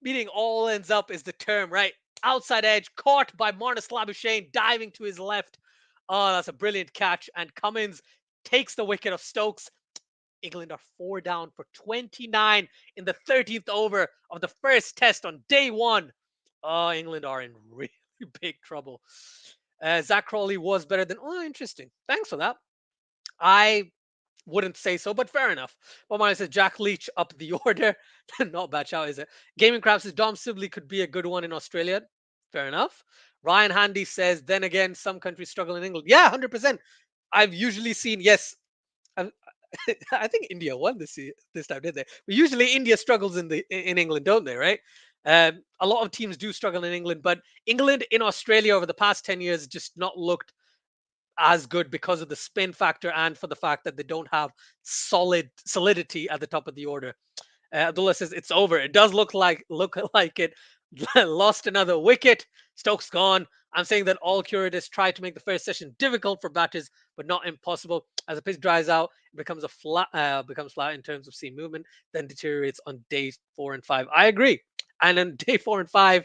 Speaker 3: Meaning all ends up is the term, right? Outside edge, caught by Marnus Labuschagne, diving to his left. Oh, that's a brilliant catch. And Cummins takes the wicket of Stokes. England are 4 down for 29 in the 13th over of the first test on day one. Oh, England are in really big trouble. Zach Crawley was better than. Oh, interesting. Thanks for that. I wouldn't say so, but fair enough. Bomani says Jack Leach up the order. Not bad shout, is it? Gaming Crab says Dom Sibley could be a good one in Australia. Fair enough. Ryan Handy says, then again, some countries struggle in England. Yeah, 100%. I've usually seen, yes, I think India won this time, did they? But usually India struggles in England, don't they? Right? A lot of teams do struggle in England, but England in Australia over the past 10 years just not looked as good because of the spin factor and for the fact that they don't have solidity at the top of the order. Abdullah says it's over. It does look like it. Lost another wicket. Stokes gone. I'm saying that all curators try to make the first session difficult for batters, but not impossible. As the pitch dries out, it becomes flat in terms of seam movement, then deteriorates on days 4 and 5. I agree. And on day 4 and 5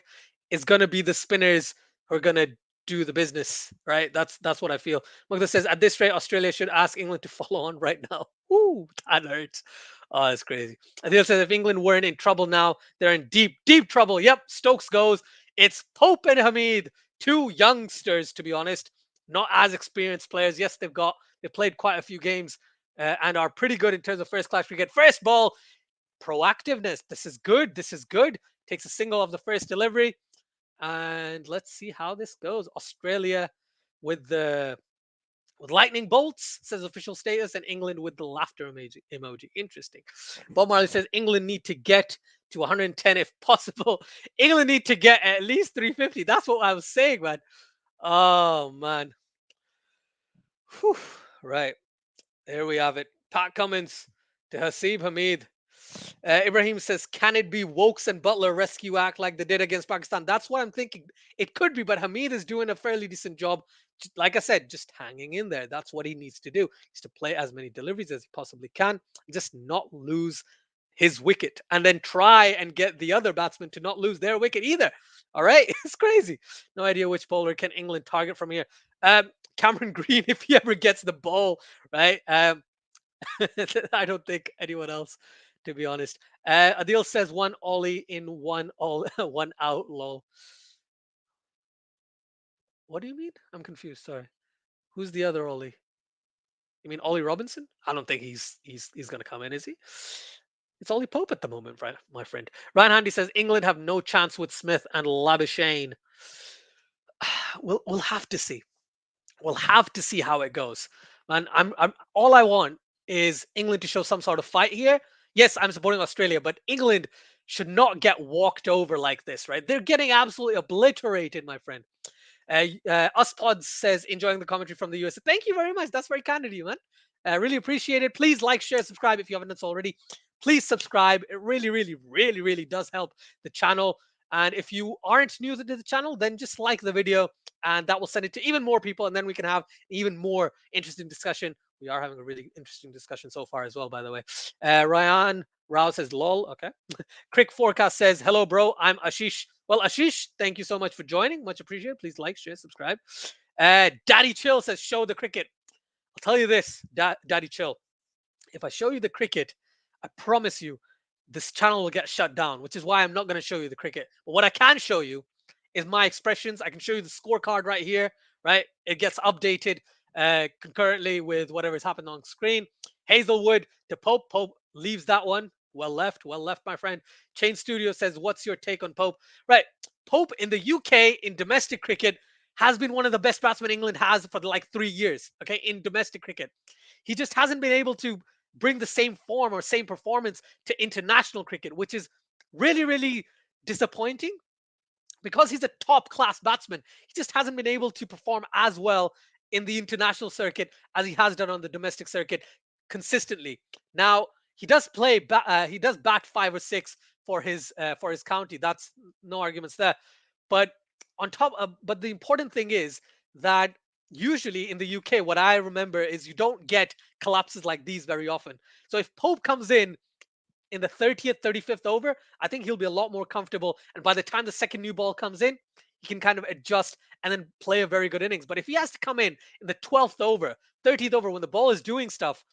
Speaker 3: is going to be the spinners who are going to do the business, right? That's what I feel. Magda says at this rate, Australia should ask England to follow on right now. Ooh, that hurts. Oh, it's crazy. Adil says if England weren't in trouble now, they're in deep, deep trouble. Yep, Stokes goes. It's Pope and Hameed, two youngsters, to be honest, not as experienced players. Yes, they played quite a few games and are pretty good in terms of first class cricket. First ball, proactiveness. This is good. This is good. Takes a single of the first delivery. And let's see how this goes. Australia with lightning bolts, says official status, and England with the laughter emoji. Interesting. Bob Marley says England need to get to 110 if possible. England need to get at least 350. That's what I was saying, man. Oh, man. Whew. Right. There we have it. Pat Cummins to Haseeb Hameed. Ibrahim says, can it be Wokes and Buttler rescue act like they did against Pakistan? That's what I'm thinking. It could be, but Hameed is doing a fairly decent job. Like I said, just hanging in there. That's what he needs to do. Is to play as many deliveries as he possibly can, just not lose his wicket, and then try and get the other batsmen to not lose their wicket either. All right, it's crazy. No idea which bowler can England target from here. Cameron Green, if he ever gets the ball, right? I don't think anyone else, to be honest. Adil says one Ollie in one all one out. Lol. What do you mean? I'm confused. Sorry. Who's the other Ollie? You mean Ollie Robinson? I don't think he's gonna come in, is he? It's Ollie Pope at the moment, right, my friend. Ryan Handy says England have no chance with Smith and Labuschagne. We'll have to see. We'll have to see how it goes. Man, I'm all I want is England to show some sort of fight here. Yes, I'm supporting Australia, but England should not get walked over like this, right? They're getting absolutely obliterated, my friend. Uspod says, enjoying the commentary from the US. Thank you very much. That's very kind of you, man. Really appreciate it. Please like, share, subscribe if you haven't done so already. Please subscribe. It really, really, really, really does help the channel. And if you aren't new to the channel, then just like the video and that will send it to even more people. And then we can have even more interesting discussion. We are having a really interesting discussion so far as well, by the way. Ryan Rao says, lol. Okay. Crick Forecast says, hello, bro. I'm Ashish. Well, Ashish, thank you so much for joining. Much appreciated. Please like, share, subscribe. Daddy Chill says, show the cricket. I'll tell you this, Daddy Chill. If I show you the cricket, I promise you this channel will get shut down, which is why I'm not going to show you the cricket. But what I can show you is my expressions. I can show you the scorecard right here, right? It gets updated concurrently with whatever is happening on screen. Hazlewood to Pope. Pope leaves that one. Well left, my friend. Chain Studio says, what's your take on Pope? Right. Pope in the UK in domestic cricket has been one of the best batsmen England has for like 3 years, okay, in domestic cricket. He just hasn't been able to bring the same form or same performance to international cricket, which is really, really disappointing because he's a top class batsman. He just hasn't been able to perform as well in the international circuit as he has done on the domestic circuit consistently. Now, he does play, he does bat 5 or 6 for his county. That's no arguments there. But on top of, but the important thing is that usually in the UK, what I remember is you don't get collapses like these very often. So if Pope comes in the 30th, 35th over, I think he'll be a lot more comfortable. And by the time the second new ball comes in, he can kind of adjust and then play a very good innings. But if he has to come in the 12th over, 30th over, when the ball is doing stuff,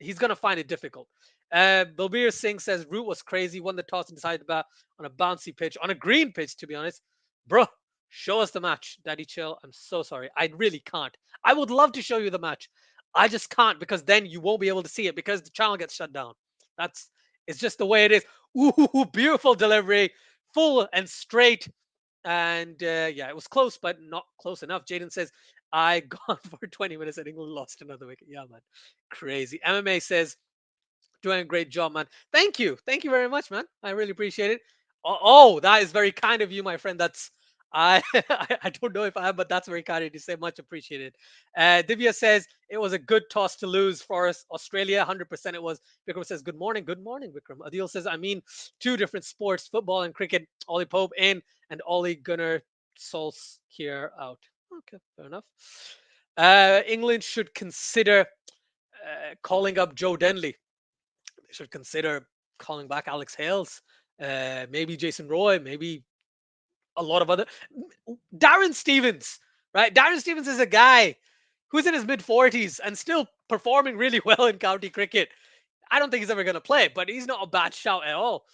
Speaker 3: he's going to find it difficult. Balbir Singh says, Root was crazy, won the toss and decided to bat on a bouncy pitch, on a green pitch, to be honest. Bro, show us the match, Daddy Chill. I'm so sorry. I really can't. I would love to show you the match. I just can't because then you won't be able to see it because the channel gets shut down. It's just the way it is. Ooh, beautiful delivery, full and straight. And yeah, it was close, but not close enough. Jaden says, I gone for 20 minutes and England lost another wicket. Yeah, man. Crazy. MMA says, doing a great job, man. Thank you. Thank you very much, man. I really appreciate it. Oh, that is very kind of you, my friend. That's I I don't know if I am, but that's very kind of you to say. Much appreciated. Divya says it was a good toss to lose for us, Australia. 100% it was. Vikram says good morning. Good morning, Vikram. Adil says I mean 2 different sports, football and cricket. Ollie Pope in and Ollie Gunnar Solskjaer out. Okay, fair enough. England should consider calling up Joe Denley. They should consider calling back Alex Hales, maybe Jason Roy, maybe a lot of other. Darren Stevens, right? Darren Stevens is a guy who's in his mid 40s and still performing really well in county cricket. I don't think he's ever going to play, but he's not a bad shout at all.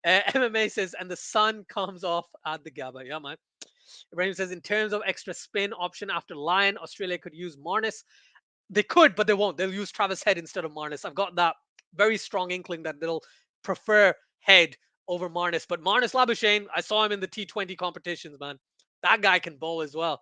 Speaker 3: MMA says, and the sun comes off at the Gabba. Yeah, man. Ibrahim says, in terms of extra spin option after Lyon, Australia could use Marnus. They could, but they won't. They'll use Travis Head instead of Marnus. I've got that very strong inkling that they'll prefer Head over Marnus. But Marnus Labuschagne, I saw him in the T20 competitions, man. That guy can bowl as well.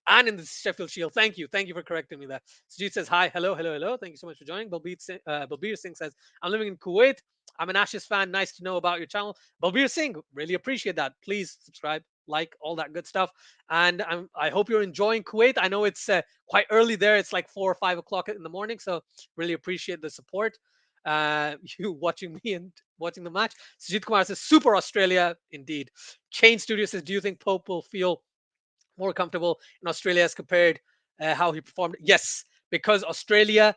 Speaker 3: And in the Sheffield Shield. Thank you. Thank you for correcting me there. Sujit says, hi, hello, hello, hello. Thank you so much for joining. Balbir Singh says, I'm living in Kuwait. I'm an Ashes fan. Nice to know about your channel. Balbir Singh, really appreciate that. Please subscribe, like, all that good stuff. And I hope you're enjoying Kuwait. I know it's quite early there. It's like 4 or 5 o'clock in the morning. So really appreciate the support. You watching me and watching the match. Sujit Kumar says, Super Australia, indeed. Chain Studio says, do you think Pope will feel more comfortable in Australia as compared how he performed? Yes, because Australia,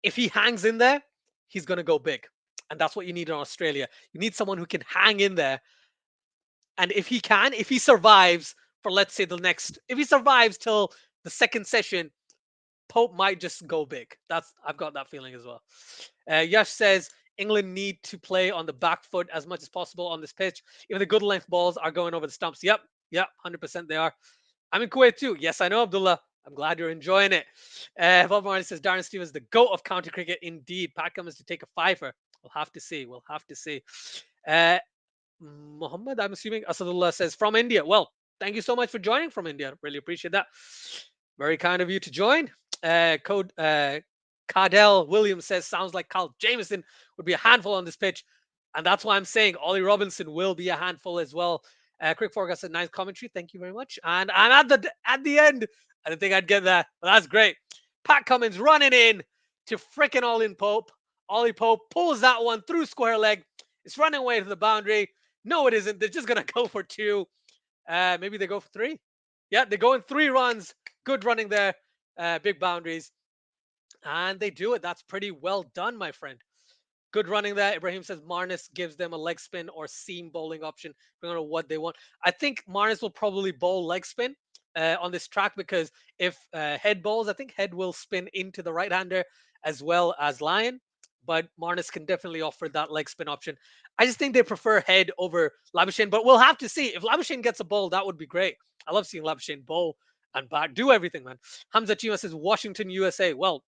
Speaker 3: if he hangs in there, he's going to go big. And that's what you need in Australia. You need someone who can hang in there. And if he survives for, let's say, if he survives till the second session, Pope might just go big. I've got that feeling as well. Yash says England need to play on the back foot as much as possible on this pitch. Even the good length balls are going over the stumps. Yep, 100% they are. I'm in Kuwait too. Yes, I know, Abdullah. I'm glad you're enjoying it. Bob Marley says Darren Stevens, the GOAT of county cricket. Indeed. Pat Cummins to take a fiver. We'll have to see. Muhammad, I'm assuming Asadullah says from India. Well, thank you so much for joining from India. Really appreciate that. Very kind of you to join. Cardell Williams says sounds like Carl Jameson would be a handful on this pitch. And that's why I'm saying Ollie Robinson will be a handful as well. Quick forecast said nice commentary. Thank you very much. And I'm at the end. I didn't think I'd get that, but that's great. Pat Cummins running in to frickin' Ollie Pope. Ollie Pope pulls that one through square leg. It's running away to the boundary. No, it isn't. They're just gonna go for 2. Maybe they go for 3. Yeah, they're going 3 runs. Good running there. Big boundaries. And they do it. That's pretty well done, my friend. Good running there. Ibrahim says Marnus gives them a leg spin or seam bowling option. We don't know what they want. I think Marnus will probably bowl leg spin on this track because if Head bowls, I think Head will spin into the right-hander as well as Lyon. But Marnus can definitely offer that leg spin option. I just think they prefer Head over Labuschagne, but we'll have to see. If Labuschagne gets a bowl, that would be great. I love seeing Labuschagne bowl and bat, do everything, man. Hamza Chima says Washington, USA. Well,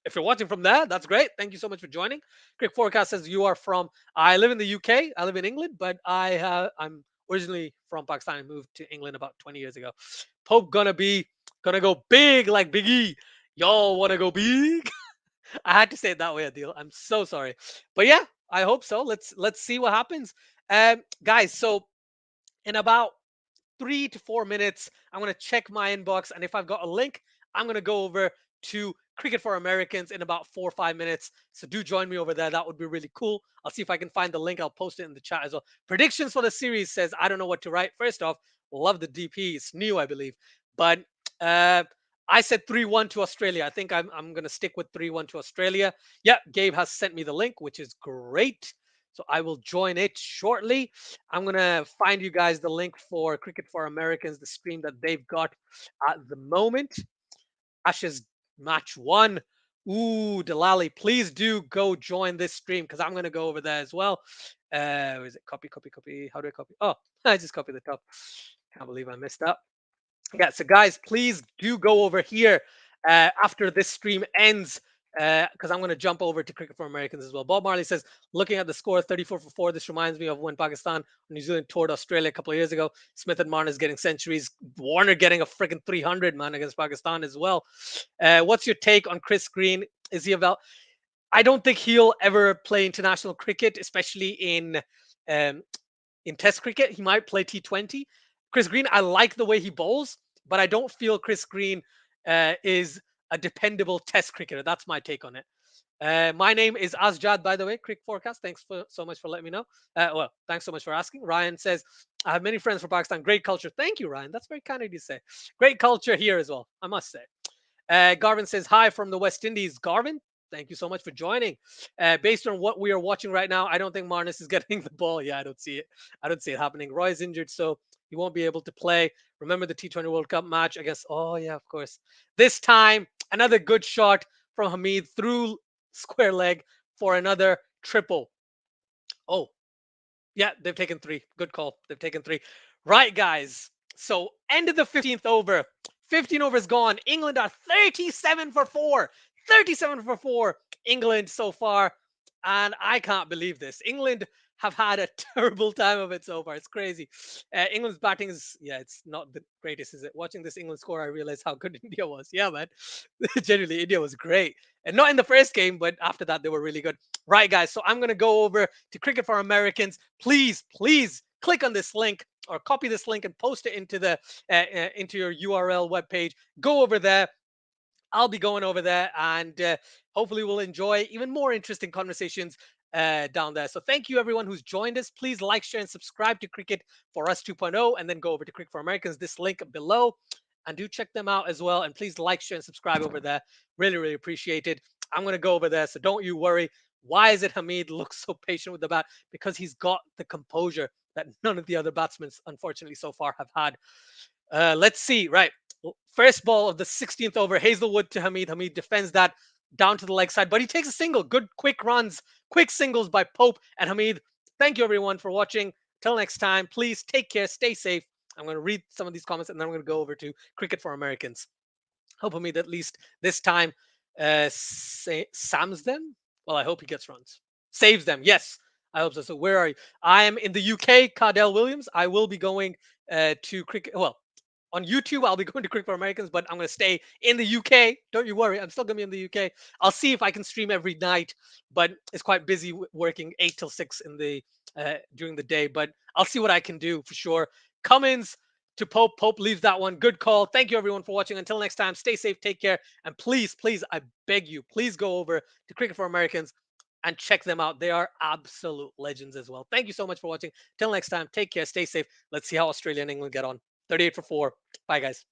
Speaker 3: if you're watching from there, that's great. Thank you so much for joining. Quick Forecast says you are from. I live in the UK. I live in England, but I'm originally from Pakistan. I moved to England about 20 years ago. Pope gonna go big like Big E. Y'all wanna go big? I had to say it that way, Adil. I'm so sorry, but yeah, I hope so. Let's see what happens, guys. So in about 3 to 4 minutes, I'm gonna check my inbox, and if I've got a link, I'm gonna go over to Cricket for Americans in about 4 or 5 minutes. So do join me over there. That would be really cool. I'll see if I can find the link. I'll post it in the chat as well. Predictions for the series says I don't know what to write. First off, love the DP. It's new, I believe, but I said 3-1 to Australia. I think I'm gonna stick with 3-1 to Australia. Yeah, Gabe has sent me the link, which is great. So I will join it shortly. I'm going to find you guys the link for Cricket for Americans, the stream that they've got at the moment. Ashes match 1. Ooh, Delali, please do go join this stream because I'm going to go over there as well. Is it copy? How do I copy? Oh, I just copied the top. Can't believe I missed that. Yeah, so guys, please do go over here after this stream ends because I'm going to jump over to Cricket for Americans as well. Bob Marley says, looking at the score 34 for 4, this reminds me of when Pakistan and New Zealand toured Australia a couple of years ago. Smith and Marnus getting centuries. Warner getting a freaking 300, man, against Pakistan as well. What's your take on Chris Green? Is he about... I don't think he'll ever play international cricket, especially in Test cricket. He might play T20. Chris Green, I like the way he bowls, but I don't feel Chris Green is a dependable Test cricketer. That's my take on it. My name is Azjad, by the way. Quick Forecast. Thanks so much for letting me know. Well, thanks so much for asking. Ryan says, I have many friends from Pakistan. Great culture. Thank you, Ryan. That's very kind of you to say. Great culture here as well, I must say. Garvin says, hi from the West Indies. Garvin, thank you so much for joining. Based on what we are watching right now, I don't think Marnus is getting the ball. Yeah, I don't see it. I don't see it happening. Roy's injured, so he won't be able to play. Remember the T20 World Cup match? I guess. Oh, yeah, of course. This time, another good shot from Hameed through square leg for another triple. Oh, yeah, they've taken 3. Good call. They've taken 3. Right, guys. So, end of the 15th over. 15 overs gone. England are 37 for 4. 37 for 4. England so far. And I can't believe this. England have had a terrible time of it so far. It's crazy. England's batting is, it's not the greatest, is it? Watching this England score, I realized how good India was. Yeah, man. Generally, India was great. And not in the first game, but after that, they were really good. Right, guys. So I'm going to go over to Cricket for Americans. Please click on this link or copy this link and post it into the into your URL webpage. Go over there. I'll be going over there, and hopefully we'll enjoy even more interesting conversations down there. So thank you everyone who's joined us. Please like, share, and subscribe to Cricket for Us 2.0, and then go over to Cricket for Americans, this link below, and do check them out as well. And please like, share, and subscribe over there. Really, really appreciate it. I'm going to go over there, so don't you worry. Why is it Hameed looks so patient with the bat? Because he's got the composure that none of the other batsmen, unfortunately, so far have had. Let's see. Right. First ball of the 16th over, Hazlewood to Hameed. Hameed defends that down to the leg side, but he takes a single. Good quick runs, quick singles by Pope and Hameed. Thank you, everyone, for watching. Till next time, please take care, stay safe. I'm going to read some of these comments, and then I'm going to go over to Cricket for Americans. Hope Hameed at least this time sams them. Well, I hope he gets runs. Saves them. Yes, I hope so. So where are you? I am in the UK, Cardell Williams. I will be going to cricket. Well, on YouTube, I'll be going to Cricket for Americans, but I'm going to stay in the UK. Don't you worry. I'm still going to be in the UK. I'll see if I can stream every night, but it's quite busy working 8 till 6 in the during the day. But I'll see what I can do for sure. Cummins to Pope. Pope leaves that one. Good call. Thank you, everyone, for watching. Until next time, stay safe, take care, and please, please, I beg you, please go over to Cricket for Americans and check them out. They are absolute legends as well. Thank you so much for watching. Till next time, take care, stay safe. Let's see how Australia and England get on. 38 for 4. Bye, guys.